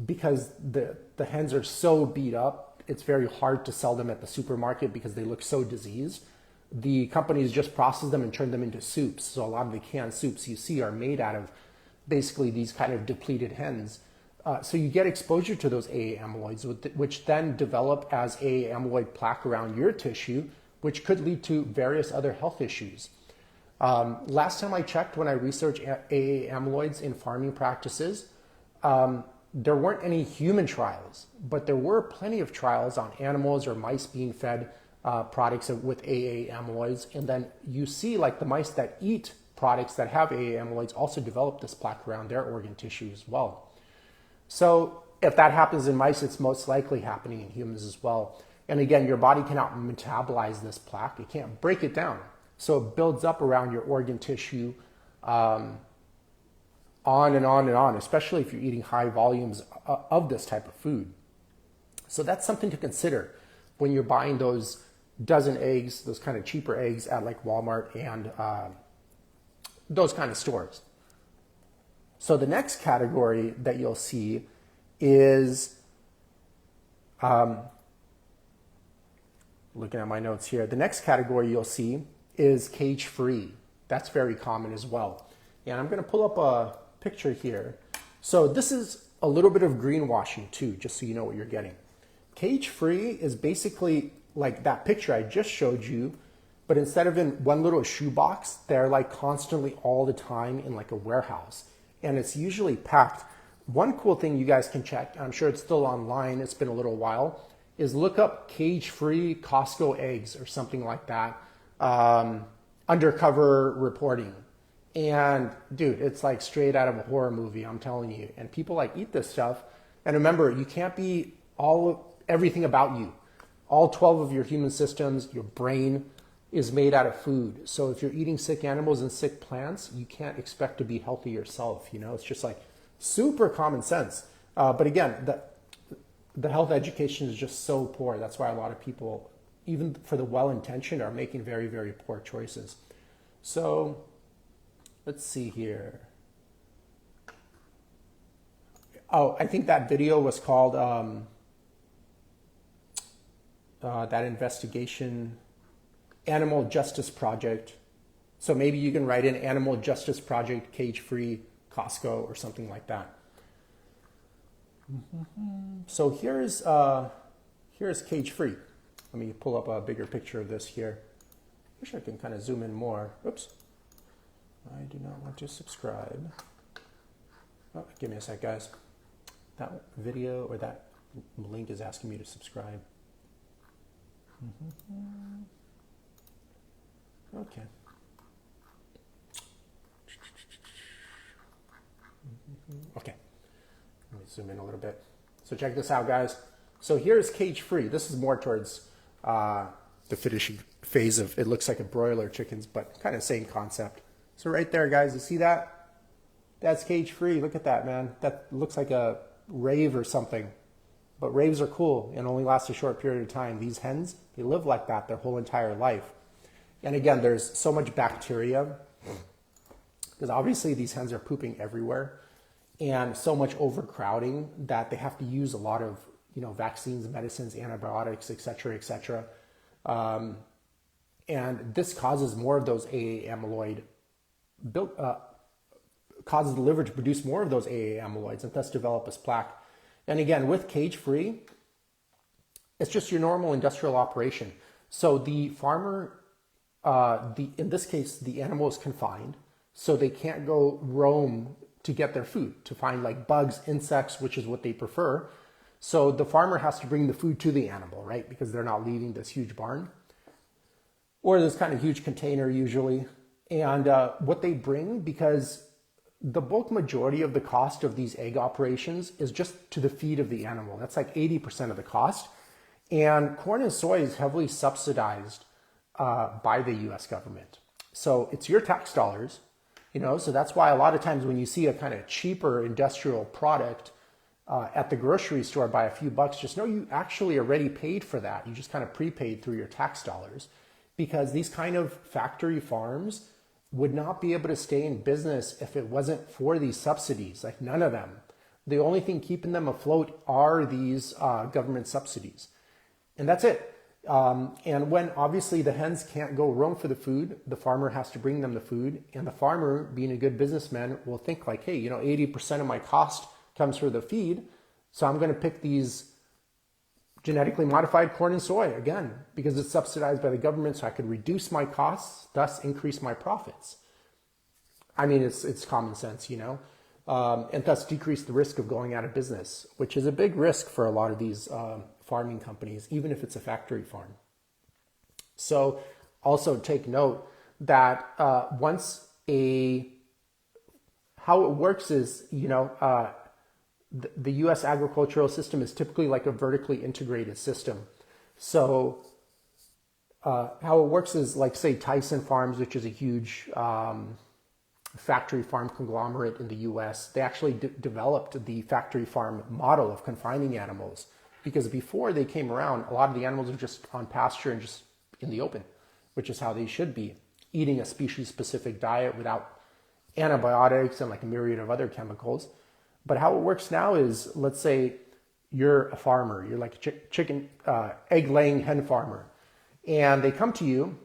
because the hens are so beat up, it's very hard to sell them at the supermarket because they look so diseased. The companies just process them and turn them into soups. So a lot of the canned soups you see are made out of basically these kind of depleted hens. So you get exposure to those AA amyloids, which then develop as AA amyloid plaque around your tissue, which could lead to various other health issues. Last time I checked, when I researched AA amyloids in farming practices, there weren't any human trials, but there were plenty of trials on animals or mice being fed products with AA amyloids. And then you see like the mice that eat products that have AA amyloids also develop this plaque around their organ tissue as well. So if that happens in mice, it's most likely happening in humans as well. And again, your body cannot metabolize this plaque. It can't break it down. So it builds up around your organ tissue, on and on and on, especially if you're eating high volumes of this type of food. So that's something to consider when you're buying those dozen eggs, those kind of cheaper eggs at like Walmart and those kind of stores. So the next category that you'll see is, looking at my notes here, the next category you'll see is cage-free. That's very common as well. And I'm going to pull up a picture here. So this is a little bit of greenwashing too, just so you know what you're getting. Cage-free is basically like that picture I just showed you, but instead of in one little shoebox, they're like constantly all the time in like a warehouse. And it's usually packed. One cool thing you guys can check, I'm sure it's still online, it's been a little while, is look up cage-free Costco eggs or something like that, undercover reporting. And dude, it's like straight out of a horror movie, I'm telling you. And people like eat this stuff. And remember, you can't be everything about you. All 12 of your human systems, your brain is made out of food. So if you're eating sick animals and sick plants, you can't expect to be healthy yourself. You know, it's just like super common sense. But again, the health education is just so poor. That's why a lot of people, even for the well-intentioned, are making very, very poor choices. So let's see here. Oh, I think that video was called that investigation, Animal Justice Project. So maybe you can write in Animal Justice Project cage-free Costco or something like that. So here's cage-free. Let me pull up a bigger picture of this here. Wish I can kind of zoom in more. Oops. I do not want to subscribe. Oh, give me a sec, guys. That video or that link is asking me to subscribe. Okay. Okay. Let me zoom in a little bit. So check this out, guys. So here's cage-free. This is more towards the finishing phase of, it looks like a broiler chickens, but kind of same concept. So right there, guys, you see that? That's cage-free. Look at that, man. That looks like a rave or something. But raves are cool and only last a short period of time. These hens, they live like that their whole entire life. And again, there's so much bacteria because obviously these hens are pooping everywhere and so much overcrowding that they have to use a lot of, vaccines, medicines, antibiotics, et cetera, et cetera. And this causes more of those AA amyloid causes the liver to produce more of those AA amyloids and thus develop as plaque. And again, with cage-free, it's just your normal industrial operation. So the farmer, in this case, the animal is confined, so they can't go roam to get their food, to find like bugs, insects, which is what they prefer. So the farmer has to bring the food to the animal, right? Because they're not leaving this huge barn or this kind of huge container usually. And what they bring, because the bulk majority of the cost of these egg operations is just to the feed of the animal. That's like 80% of the cost. And corn and soy is heavily subsidized by the US government. So it's your tax dollars, so that's why a lot of times when you see a kind of cheaper industrial product at the grocery store by a few bucks, just know you actually already paid for that. You just kind of prepaid through your tax dollars, because these kind of factory farms would not be able to stay in business if it wasn't for these subsidies, like none of them. The only thing keeping them afloat are these government subsidies. And that's it. And when obviously the hens can't go roam for the food, the farmer has to bring them the food. And the farmer, being a good businessman, will think like, hey, 80% of my cost comes for the feed. So I'm going to pick these genetically modified corn and soy, again, because it's subsidized by the government, so I could reduce my costs, thus increase my profits. I mean, it's common sense, you know, and thus decrease the risk of going out of business, which is a big risk for a lot of these farming companies, even if it's a factory farm. So also take note that how it works is, you know, the U.S. agricultural system is typically like a vertically integrated system. So how it works is, like, say, Tyson Farms, which is a huge factory farm conglomerate in the U.S., they actually developed the factory farm model of confining animals, because before they came around, a lot of the animals are just on pasture and just in the open, which is how they should be, eating a species-specific diet without antibiotics and like a myriad of other chemicals. But how it works now is, let's say you're a farmer, you're like a chicken, egg-laying hen farmer, and they come to you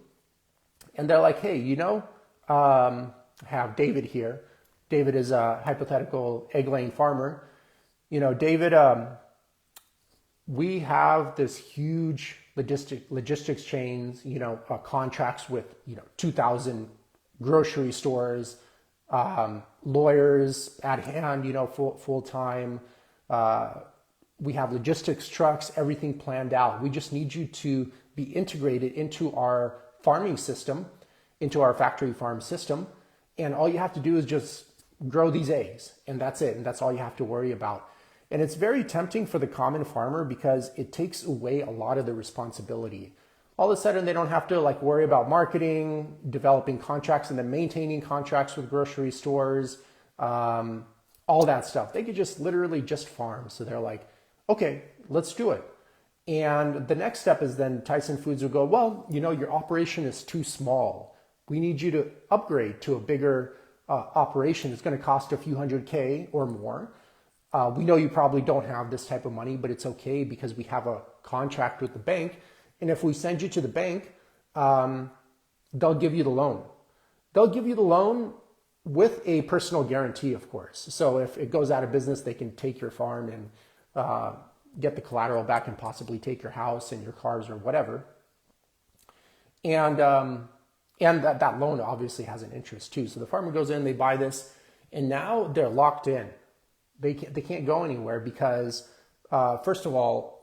and they're like, hey, you know, I have David here. David is a hypothetical egg-laying farmer. You know, David, we have this huge logistics chains, you know, contracts with, you know, 2,000 grocery stores, lawyers at hand, you know, full time. We have logistics trucks, everything planned out. We just need you to be integrated into our farming system, into our factory farm system. And all you have to do is just grow these eggs, and that's it. And that's all you have to worry about. And it's very tempting for the common farmer because it takes away a lot of the responsibility. All of a sudden, they don't have to like worry about marketing, developing contracts, and then maintaining contracts with grocery stores, all that stuff. They could just literally just farm. So they're like, okay, let's do it. And the next step is then Tyson Foods will go, well, you know, your operation is too small. We need you to upgrade to a bigger operation. It's going to cost a few $100K or more. We know you probably don't have this type of money, but it's okay because we have a contract with the bank. And if we send you to the bank, they'll give you the loan. They'll give you the loan with a personal guarantee, of course. So if it goes out of business, they can take your farm and get the collateral back and possibly take your house and your cars or whatever. And that loan obviously has an interest too. So the farmer goes in, they buy this, and now they're locked in. They can't go anywhere because, first of all,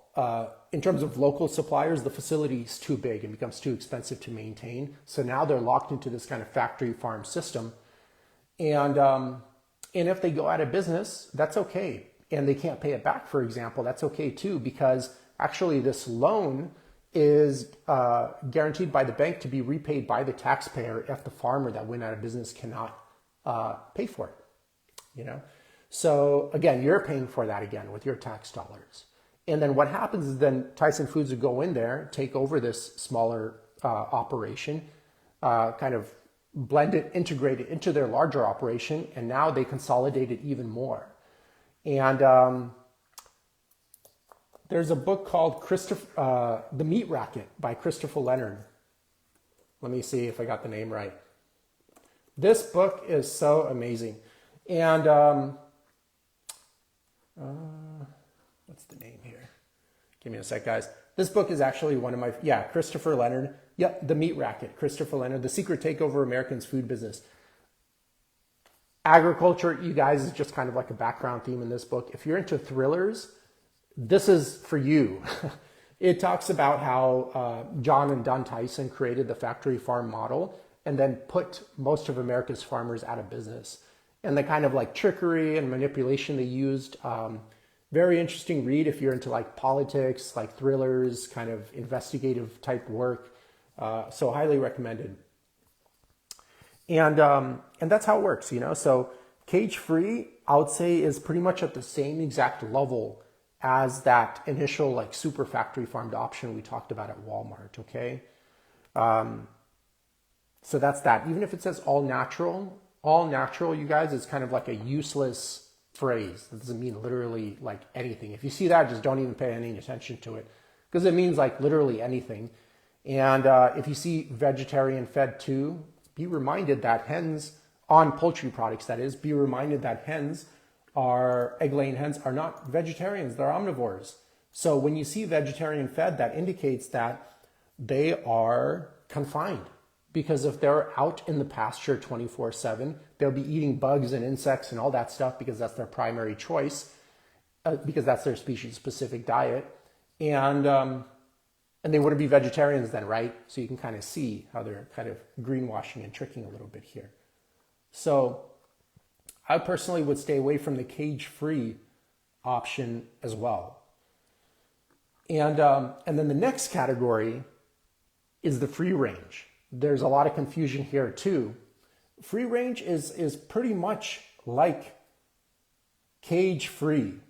in terms of local suppliers, the facility is too big and becomes too expensive to maintain. So now they're locked into this kind of factory farm system. And if they go out of business, that's okay. And they can't pay it back, for example, that's okay too, because actually this loan is guaranteed by the bank to be repaid by the taxpayer if the farmer that went out of business cannot pay for it, you know? So again, you're paying for that again with your tax dollars. And then what happens is then Tyson Foods would go in there, take over this smaller operation, kind of blend it, integrate it into their larger operation, and now they consolidate it even more. And there's a book called The Meat Racket by Christopher Leonard. Let me see if I got the name right. This book is so amazing. And what's the name here? Give me a sec, guys. This book is actually one of my, Christopher Leonard. Yep, The Meat Racket, Christopher Leonard, The Secret Takeover of Americans' Food Business. Agriculture, you guys, is just kind of like a background theme in this book. If you're into thrillers, this is for you. It talks about how John and Don Tyson created the factory farm model and then put most of America's farmers out of business. And the kind of like trickery and manipulation they used. Very interesting read if you're into like politics, like thrillers, kind of investigative type work. So highly recommended. And that's how it works, you know. So cage-free, I would say, is pretty much at the same exact level as that initial like super factory farmed option we talked about at Walmart, okay? So that's that. Even if it says all natural, you guys, is kind of like a useless phrase. That doesn't mean literally like anything. If you see that, just don't even pay any attention to it because it means like literally anything. And if you see vegetarian fed too, be reminded that hens, on poultry products that is, be reminded that hens are, egg-laying hens are not vegetarians, they're omnivores. So when you see vegetarian fed, that indicates that they are confined, because if they're out in the pasture 24/7, they'll be eating bugs and insects and all that stuff because that's their primary choice, because that's their species specific diet. And they wouldn't be vegetarians then, right? So you can kind of see how they're kind of greenwashing and tricking a little bit here. So I personally would stay away from the cage-free option as well. And then the next category is the free range. There's a lot of confusion here too. Free range is pretty much like cage-free,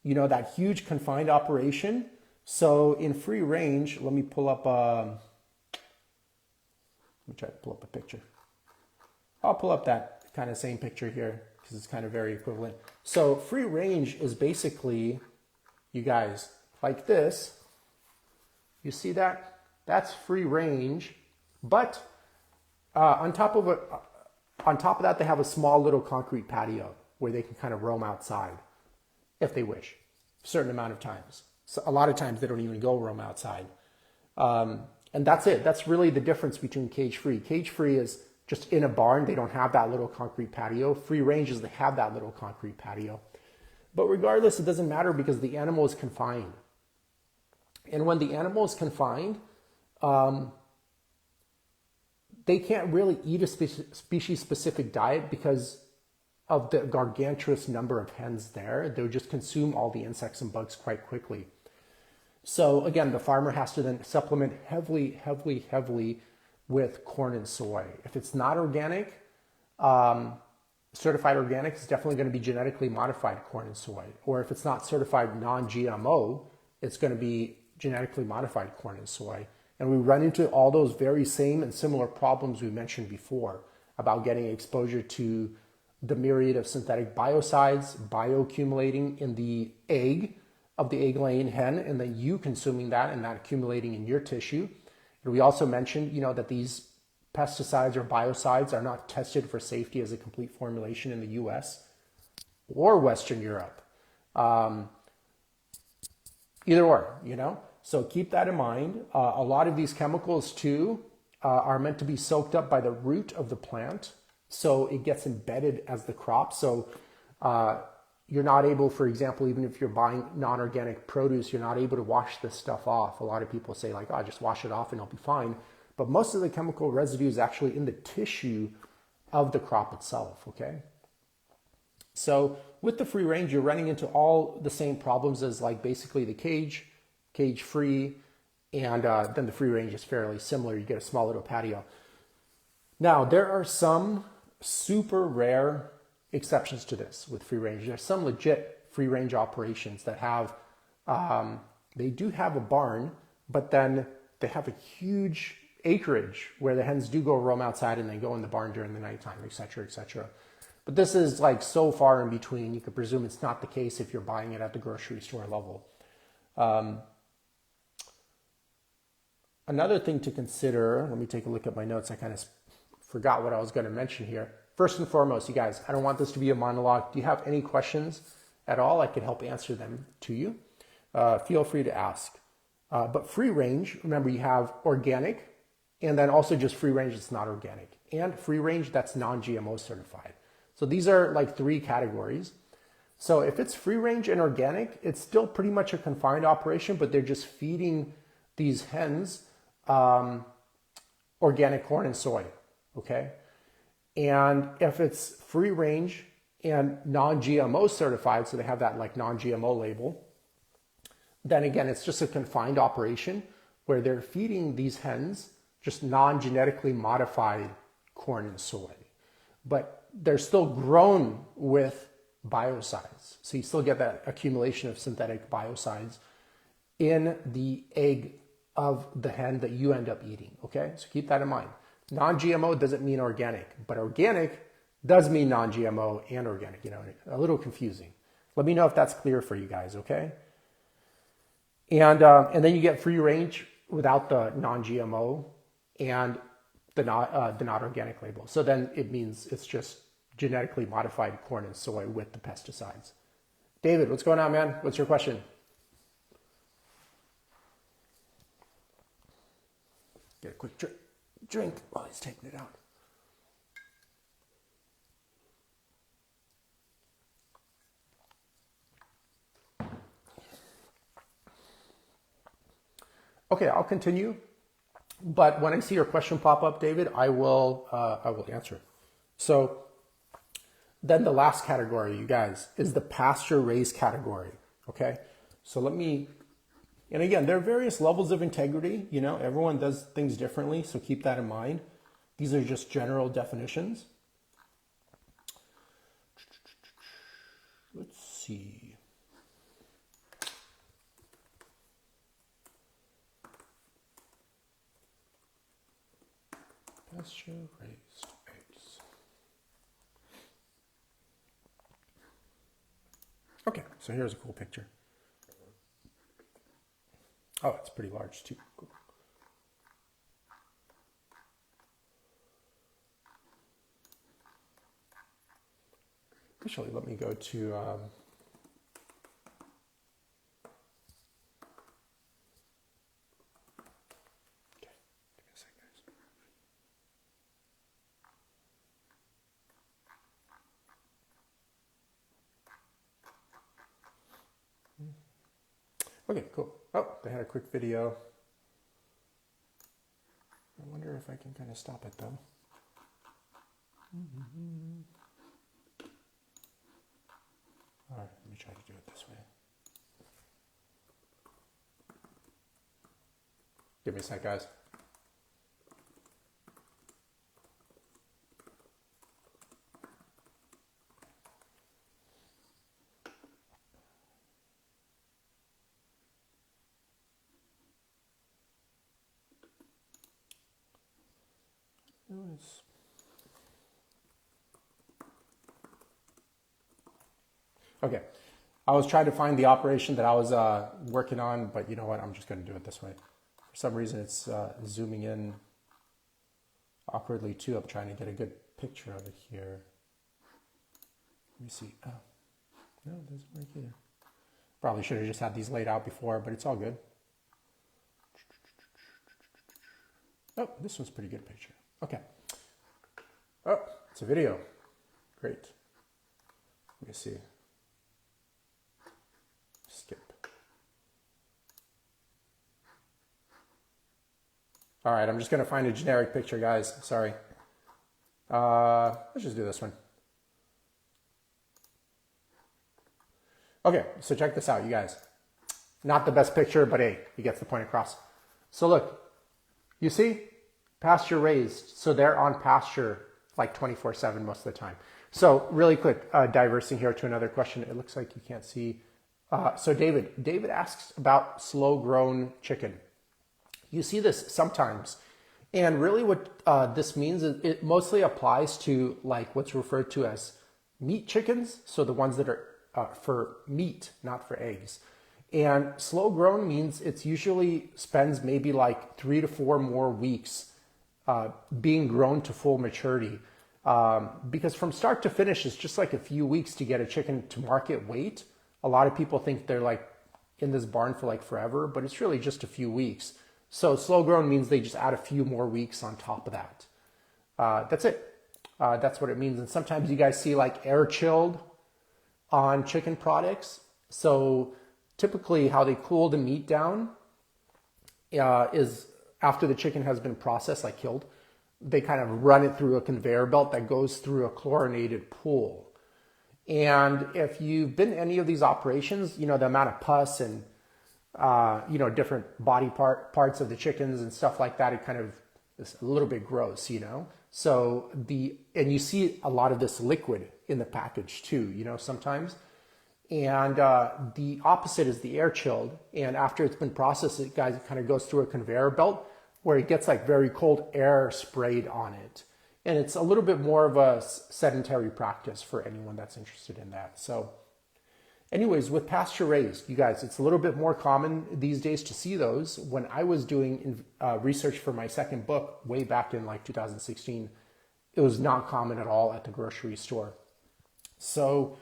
that huge confined operation. So in free range, let me try to pull up a picture. I'll pull up that kind of same picture here because it's kind of very equivalent. So free range is basically, you guys, like this. You see that? That's free range. But on top of that, they have a small little concrete patio where they can kind of roam outside if they wish, a certain amount of times. So a lot of times they don't even go roam outside. And that's it. That's really the difference between cage-free. Cage-free is just in a barn. They don't have that little concrete patio. Free range is they have that little concrete patio. But regardless, it doesn't matter because the animal is confined. And when the animal is confined, they can't really eat a species-specific diet because of the gargantuous number of hens there. They'll just consume all the insects and bugs quite quickly. So again, the farmer has to then supplement heavily with corn and soy. If it's not organic, certified organic, it's definitely going to be genetically modified corn and soy. Or if it's not certified non-GMO, it's going to be genetically modified corn and soy. And we run into all those very same and similar problems we mentioned before about getting exposure to the myriad of synthetic biocides bioaccumulating in the egg of the egg-laying hen, and then you consuming that and that accumulating in your tissue. And we also mentioned, that these pesticides or biocides are not tested for safety as a complete formulation in the US or Western Europe. Either or, So keep that in mind. A lot of these chemicals too are meant to be soaked up by the root of the plant. So it gets embedded as the crop. So you're not able, for example, even if you're buying non-organic produce, you're not able to wash this stuff off. A lot of people say like, just wash it off and it'll be fine. But most of the chemical residue is actually in the tissue of the crop itself, okay? So with the free range, you're running into all the same problems as like basically the cage-free, and then the free range is fairly similar. You get a small little patio. Now, there are some super rare exceptions to this with free range. There's some legit free range operations that have, they do have a barn, but then they have a huge acreage where the hens do go roam outside and they go in the barn during the nighttime, et cetera, et cetera. But this is like so far in between, you could presume it's not the case if you're buying it at the grocery store level. Another thing to consider, let me take a look at my notes. I kind of forgot what I was going to mention here. First and foremost, you guys, I don't want this to be a monologue. Do you have any questions at all? I can help answer them to you. Feel free to ask. But free range, remember you have organic and then also just free range that's not organic, and free range that's non-GMO certified. So these are like three categories. So if it's free range and organic, it's still pretty much a confined operation, but they're just feeding these hens organic corn and soy, okay? And if it's free range and non-GMO certified, so they have that like non-GMO label, then again, it's just a confined operation where they're feeding these hens just non-genetically modified corn and soy. But they're still grown with biocides. So you still get that accumulation of synthetic biocides in the egg of the hen that you end up eating, okay? So keep that in mind. Non-GMO doesn't mean organic, but organic does mean non-GMO and organic, a little confusing. Let me know if that's clear for you guys, okay? And then you get free range without the non-GMO and the not organic label. So then it means it's just genetically modified corn and soy with the pesticides. David, what's going on, man? What's your question? Get a quick drink while he's taking it out. Okay, I'll continue. But when I see your question pop up, David, I will answer it. So then the last category, you guys, is the pasture raised category. Okay, so let me, and again, there are various levels of integrity. You know, everyone does things differently, so keep that in mind. These are just general definitions. Let's see. Pasture raised eggs. Okay, so here's a cool picture. Oh, it's pretty large too. Cool. Actually, let me go to okay, give me a sec, guys. Okay, cool. Oh, they had a quick video. I wonder if I can kind of stop it though. All right, let me try to do it this way. Give me a sec, guys. Nice. Okay, I was trying to find the operation that I was working on, but you know what? I'm just going to do it this way. For some reason, it's zooming in awkwardly too. I'm trying to get a good picture of it here. Let me see. Oh, no, it doesn't work either. Probably should have just had these laid out before, but it's all good. Oh, this one's a pretty good picture. Okay. Oh, it's a video. Great. Let me see. Skip. All right, I'm just going to find a generic picture, guys. Sorry. Let's just do this one. Okay, so check this out, you guys. Not the best picture, but hey, he gets the point across. So look, you see? Pasture raised. So they're on pasture like 24/7 most of the time. So really quick, diversing here to another question. It looks like you can't see. So David asks about slow-grown chicken. You see this sometimes. And really what this means is it mostly applies to like what's referred to as meat chickens. So the ones that are for meat, not for eggs. And slow-grown means it's usually spends maybe like 3 to 4 more weeks being grown to full maturity. Because from start to finish, it's just like a few weeks to get a chicken to market weight. A lot of people think they're like in this barn for like forever, but it's really just a few weeks. So slow grown means they just add a few more weeks on top of that. That's it. That's what it means. And sometimes you guys see like air chilled on chicken products. So typically how they cool the meat down is after the chicken has been processed, like killed, they kind of run it through a conveyor belt that goes through a chlorinated pool. And if you've been to any of these operations, you know, the amount of pus and, you know, different body parts of the chickens and stuff like that, it kind of is a little bit gross, you know? So and you see a lot of this liquid in the package too, you know, sometimes. And the opposite is the air chilled. And after it's been processed, it kind of goes through a conveyor belt where it gets like very cold air sprayed on it. And it's a little bit more of a sedentary practice for anyone that's interested in that. So anyways, with pasture raised, you guys, it's a little bit more common these days to see those. When I was doing research for my second book way back in like 2016, it was not common at all at the grocery store. So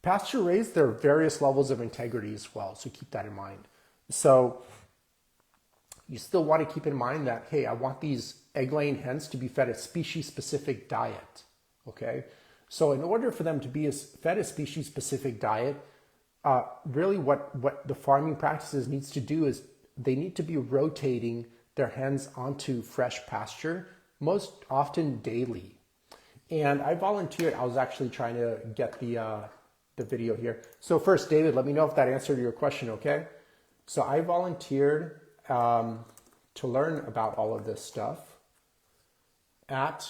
pasture raised, there are various levels of integrity as well. So keep that in mind. So you still want to keep in mind that, hey, I want these egg-laying hens to be fed a species-specific diet, okay? So in order for them to be fed a species-specific diet, really what the farming practices needs to do is they need to be rotating their hens onto fresh pasture, most often daily. And I volunteered. I was actually trying to get the video here. So first, David, let me know if that answered your question, okay? So I volunteered to learn about all of this stuff at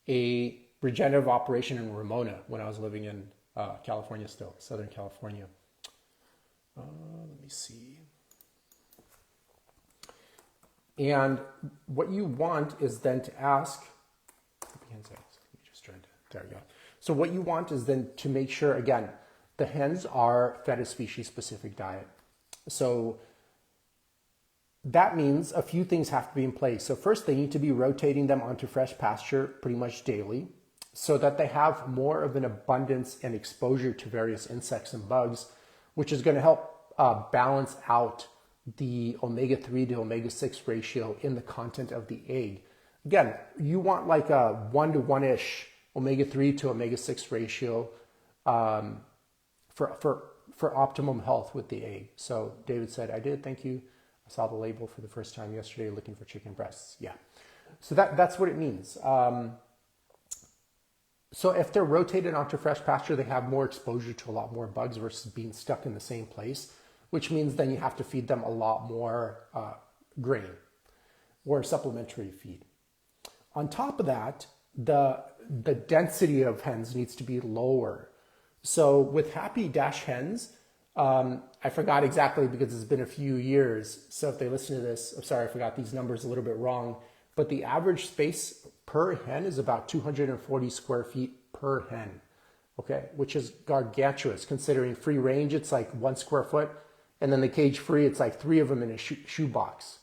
a regenerative operation in Ramona when I was living in California still, Southern California. Let me see. And what you want is then to ask, there we go. So what you want is then to make sure, again, the hens are fed a species-specific diet. So that means a few things have to be in place. So first, they need to be rotating them onto fresh pasture pretty much daily so that they have more of an abundance and exposure to various insects and bugs, which is going to help balance out the omega-3 to omega-6 ratio in the content of the egg. Again, you want like a 1-to-1-ish omega-3 to omega-6 ratio for optimum health with the egg. So David said, I did, thank you. I saw the label for the first time yesterday looking for chicken breasts. Yeah, so that's what it means. So if they're rotated onto fresh pasture, they have more exposure to a lot more bugs versus being stuck in the same place, which means then you have to feed them a lot more grain or supplementary feed. On top of that, the density of hens needs to be lower. So with Happy Dash hens, I forgot exactly because it's been a few years. So if they listen to this, I'm sorry, I forgot these numbers a little bit wrong, but the average space per hen is about 240 square feet per hen, okay? Which is gargantuous considering free range, it's like 1 square foot. And then the cage free, it's like 3 of them in a shoe box.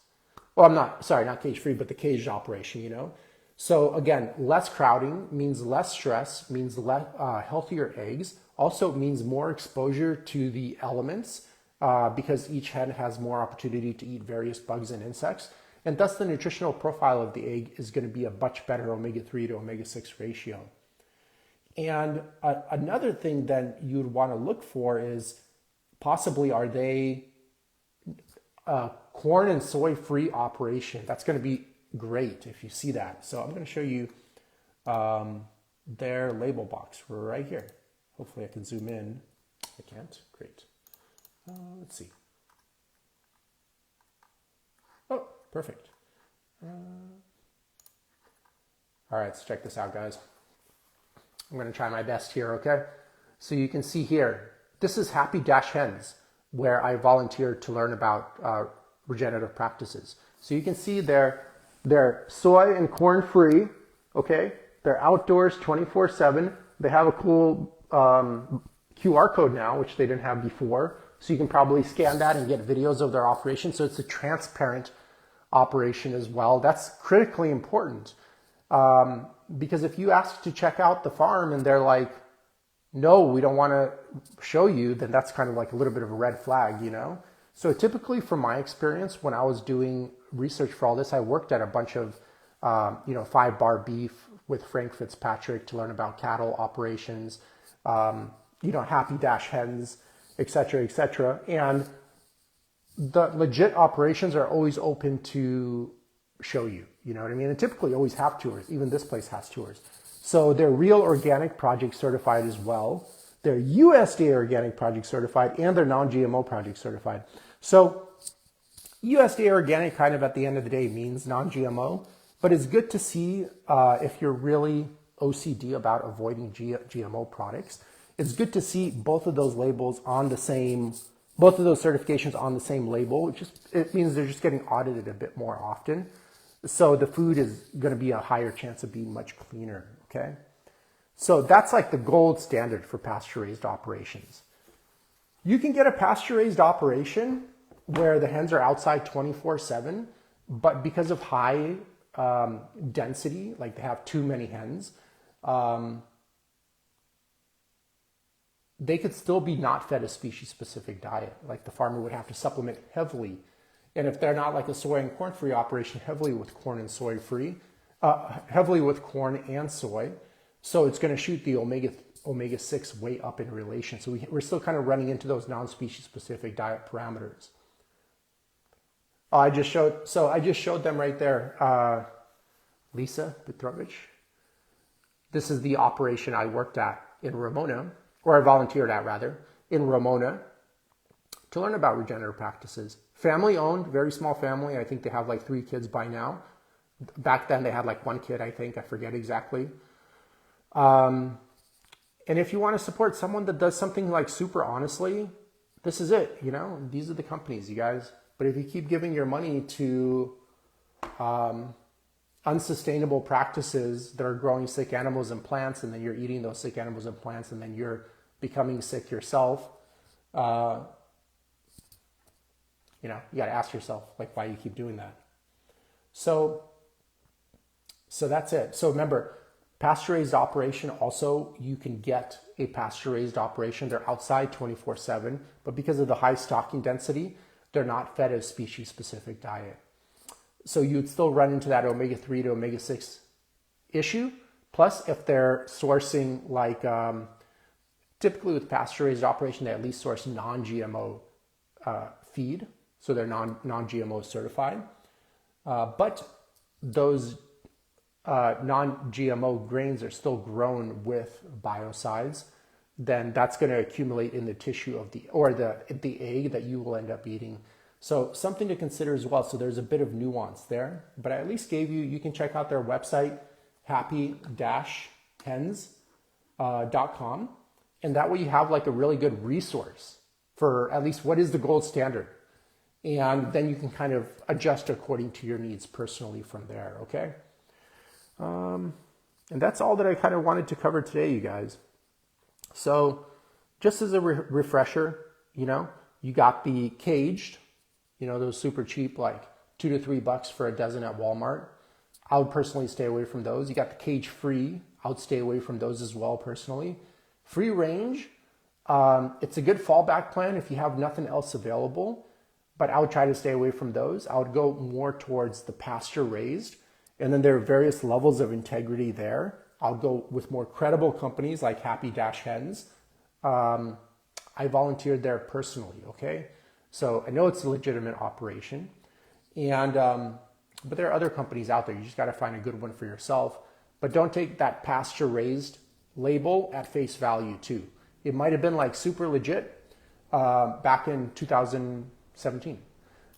Well, not cage free, but the caged operation, you know? So again, less crowding means less stress, means healthier eggs. Also means more exposure to the elements because each hen has more opportunity to eat various bugs and insects. And thus the nutritional profile of the egg is going to be a much better omega-3 to omega-6 ratio. And another thing then you'd want to look for is possibly are they corn and soy free operation. That's going to be great if you see that. So I'm going to show you their label box right here. Hopefully I can zoom in. I can't. Great. Let's see. Oh, perfect. All right, let's check this out, guys. I'm going to try my best here, okay? So you can see here, this is Happy Dash Hens, where I volunteered to learn about regenerative practices. So you can see they're soy and corn free, okay? They're outdoors 24/7. They have a cool QR code now, which they didn't have before. So you can probably scan that and get videos of their operation. So it's a transparent operation as well. That's critically important because if you ask to check out the farm and they're like, no, we don't want to show you, then that's kind of like a little bit of a red flag, you know? So typically from my experience, when I was doing research for all this, I worked at a bunch of, 5-bar beef with Frank Fitzpatrick to learn about cattle operations, Happy Dash hens, et cetera, and the legit operations are always open to show you, you know what I mean? And typically always have tours. Even this place has tours. So they're Real Organic Project certified as well. They're USDA Organic Project certified and they're non-GMO Project certified. So USDA Organic kind of at the end of the day means non-GMO, but it's good to see if you're really OCD about avoiding GMO products. It's good to see both of those labels on the same, both of those certifications on the same label. It means they're just getting audited a bit more often. So the food is going to be a higher chance of being much cleaner, okay? So that's like the gold standard for pasture-raised operations. You can get a pasture-raised operation where the hens are outside 24/7, but because of high density, like they have too many hens, they could still be not fed a species-specific diet. Like the farmer would have to supplement heavily And if they're not like a soy and corn free operation, heavily with corn and soy free, heavily with corn and soy. So it's going to shoot the omega-6 way up in relation. So we're still kind of running into those non-species specific diet parameters. I just showed them right there. Lisa Petrovich. This is the operation I worked at in Ramona, or I volunteered at rather, in Ramona to learn about regenerative practices. Family owned, very small family. I think they have like 3 kids by now. Back then they had like 1 kid, I think. I forget exactly. And if you want to support someone that does something like super honestly, this is it. You know, these are the companies, you guys. But if you keep giving your money to unsustainable practices that are growing sick animals and plants, and then you're eating those sick animals and plants, and then you're becoming sick yourself, you know, you got to ask yourself, like, why you keep doing that. So that's it. So remember, pasture-raised operation, also, you can get a pasture-raised operation. They're outside 24/7, but because of the high stocking density, they're not fed a species-specific diet. So you'd still run into that omega-3 to omega-6 issue. Plus, if they're sourcing like, typically with pasture-raised operation, they at least source non-GMO feed. So they're non-GMO certified. But those non-GMO grains are still grown with biocides, then that's going to accumulate in the tissue of the egg that you will end up eating. So something to consider as well. So there's a bit of nuance there, but I at least gave you can check out their website, happy-hens.com. And that way you have like a really good resource for at least what is the gold standard. And then you can kind of adjust according to your needs personally from there, okay? And that's all that I kind of wanted to cover today, you guys. So just as a refresher, you know, you got the caged, you know, those super cheap, like $2 to $3 for a dozen at Walmart. I would personally stay away from those. You got the cage free. I would stay away from those as well personally. Free range, it's a good fallback plan if you have nothing else available, but I would try to stay away from those. I would go more towards the pasture raised, and then there are various levels of integrity there. I'll go with more credible companies like Happy-Hens. I volunteered there personally, okay? So I know it's a legitimate operation, and but there are other companies out there. You just got to find a good one for yourself. But don't take that pasture-raised label at face value too. It might have been like super legit back in 2017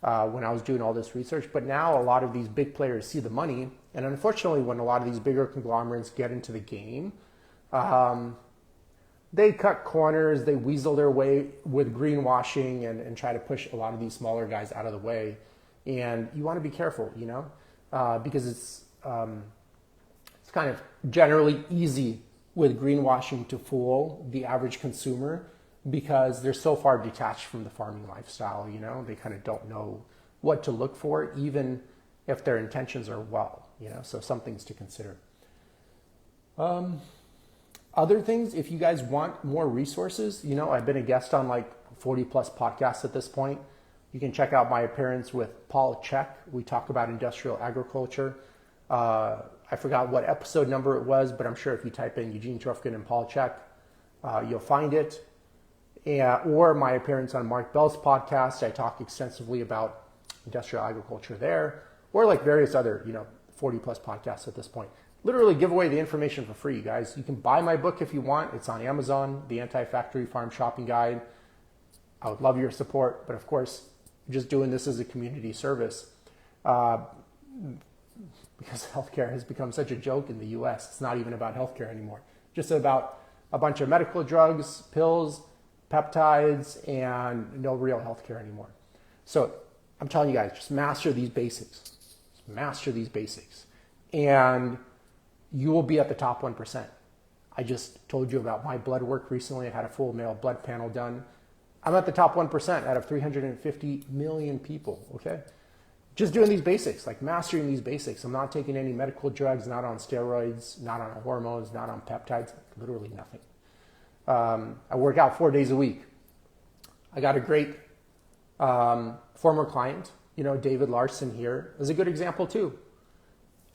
when I was doing all this research. But now a lot of these big players see the money, and unfortunately, when a lot of these bigger conglomerates get into the game, they cut corners, they weasel their way with greenwashing and try to push a lot of these smaller guys out of the way. And you want to be careful, you know, because it's kind of generally easy with greenwashing to fool the average consumer because they're so far detached from the farming lifestyle, you know, they kind of don't know what to look for, even if their intentions are well, you know, so some things to consider. Other things, if you guys want more resources, you know, I've been a guest on like 40 plus podcasts at this point. You can check out my appearance with Paul Check. We talk about industrial agriculture. I forgot what episode number it was, but I'm sure if you type in Eugene Trufkin and Paul Check, you'll find it. Or my appearance on Mark Bell's podcast. I talk extensively about industrial agriculture there, or like various other, you know, 40 plus podcasts at this point. Literally give away the information for free, you guys. You can buy my book if you want. It's on Amazon, The Anti-Factory Farm Shopping Guide. I would love your support, but of course, just doing this as a community service because healthcare has become such a joke in the US. It's not even about healthcare anymore. Just about a bunch of medical drugs, pills, peptides, and no real healthcare anymore. So I'm telling you guys, just master these basics. Just master these basics. And you will be at the top 1%. I just told you about my blood work recently. I had a full male blood panel done. I'm at the top 1% out of 350 million people, okay? Just doing these basics, like mastering these basics. I'm not taking any medical drugs, not on steroids, not on hormones, not on peptides, literally nothing. I work out 4 days a week. I got a great former client, David Larson here is a good example too.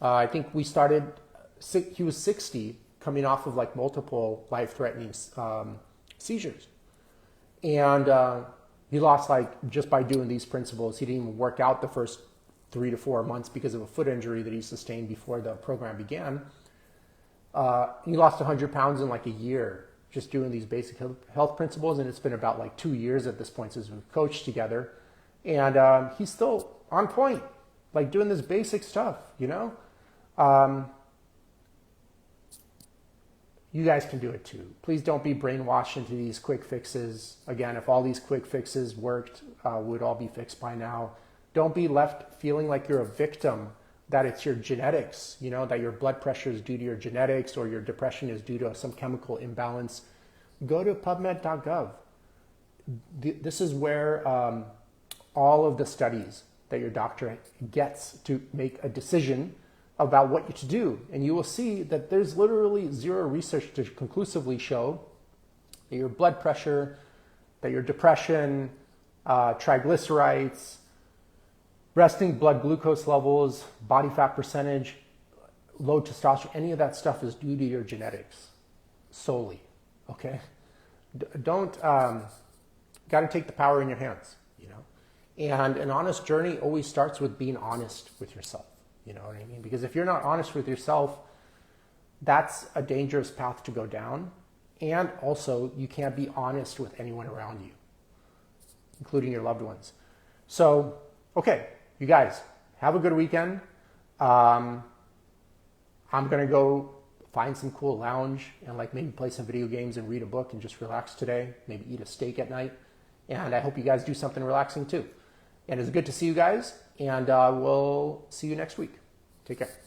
I think we started, he was 60, coming off of like multiple life-threatening seizures. And he lost, like, just by doing these principles, he didn't even work out the first 3 to 4 months because of a foot injury that he sustained before the program began. He lost 100 pounds in like a year just doing these basic health principles. And it's been about like 2 years at this point since we've coached together. And he's still on point, like doing this basic stuff, You guys can do it too. Please don't be brainwashed into these quick fixes. Again, if all these quick fixes worked, would all be fixed by now. Don't be left feeling like you're a victim, that it's your genetics, that your blood pressure is due to your genetics or your depression is due to some chemical imbalance. Go to pubmed.gov. This is where all of the studies that your doctor gets to make a decision about what to do. And you will see that there's literally zero research to conclusively show that your blood pressure, that your depression, triglycerides, resting blood glucose levels, body fat percentage, low testosterone, any of that stuff is due to your genetics solely, okay? Don't, got to take the power in your hands, And an honest journey always starts with being honest with yourself. You know what I mean? Because if you're not honest with yourself, that's a dangerous path to go down. And also, you can't be honest with anyone around you, including your loved ones. So, okay, you guys, have a good weekend. I'm going to go find some cool lounge and like maybe play some video games and read a book and just relax today. Maybe eat a steak at night. And I hope you guys do something relaxing too. And it's good to see you guys. And we'll see you next week. Take care.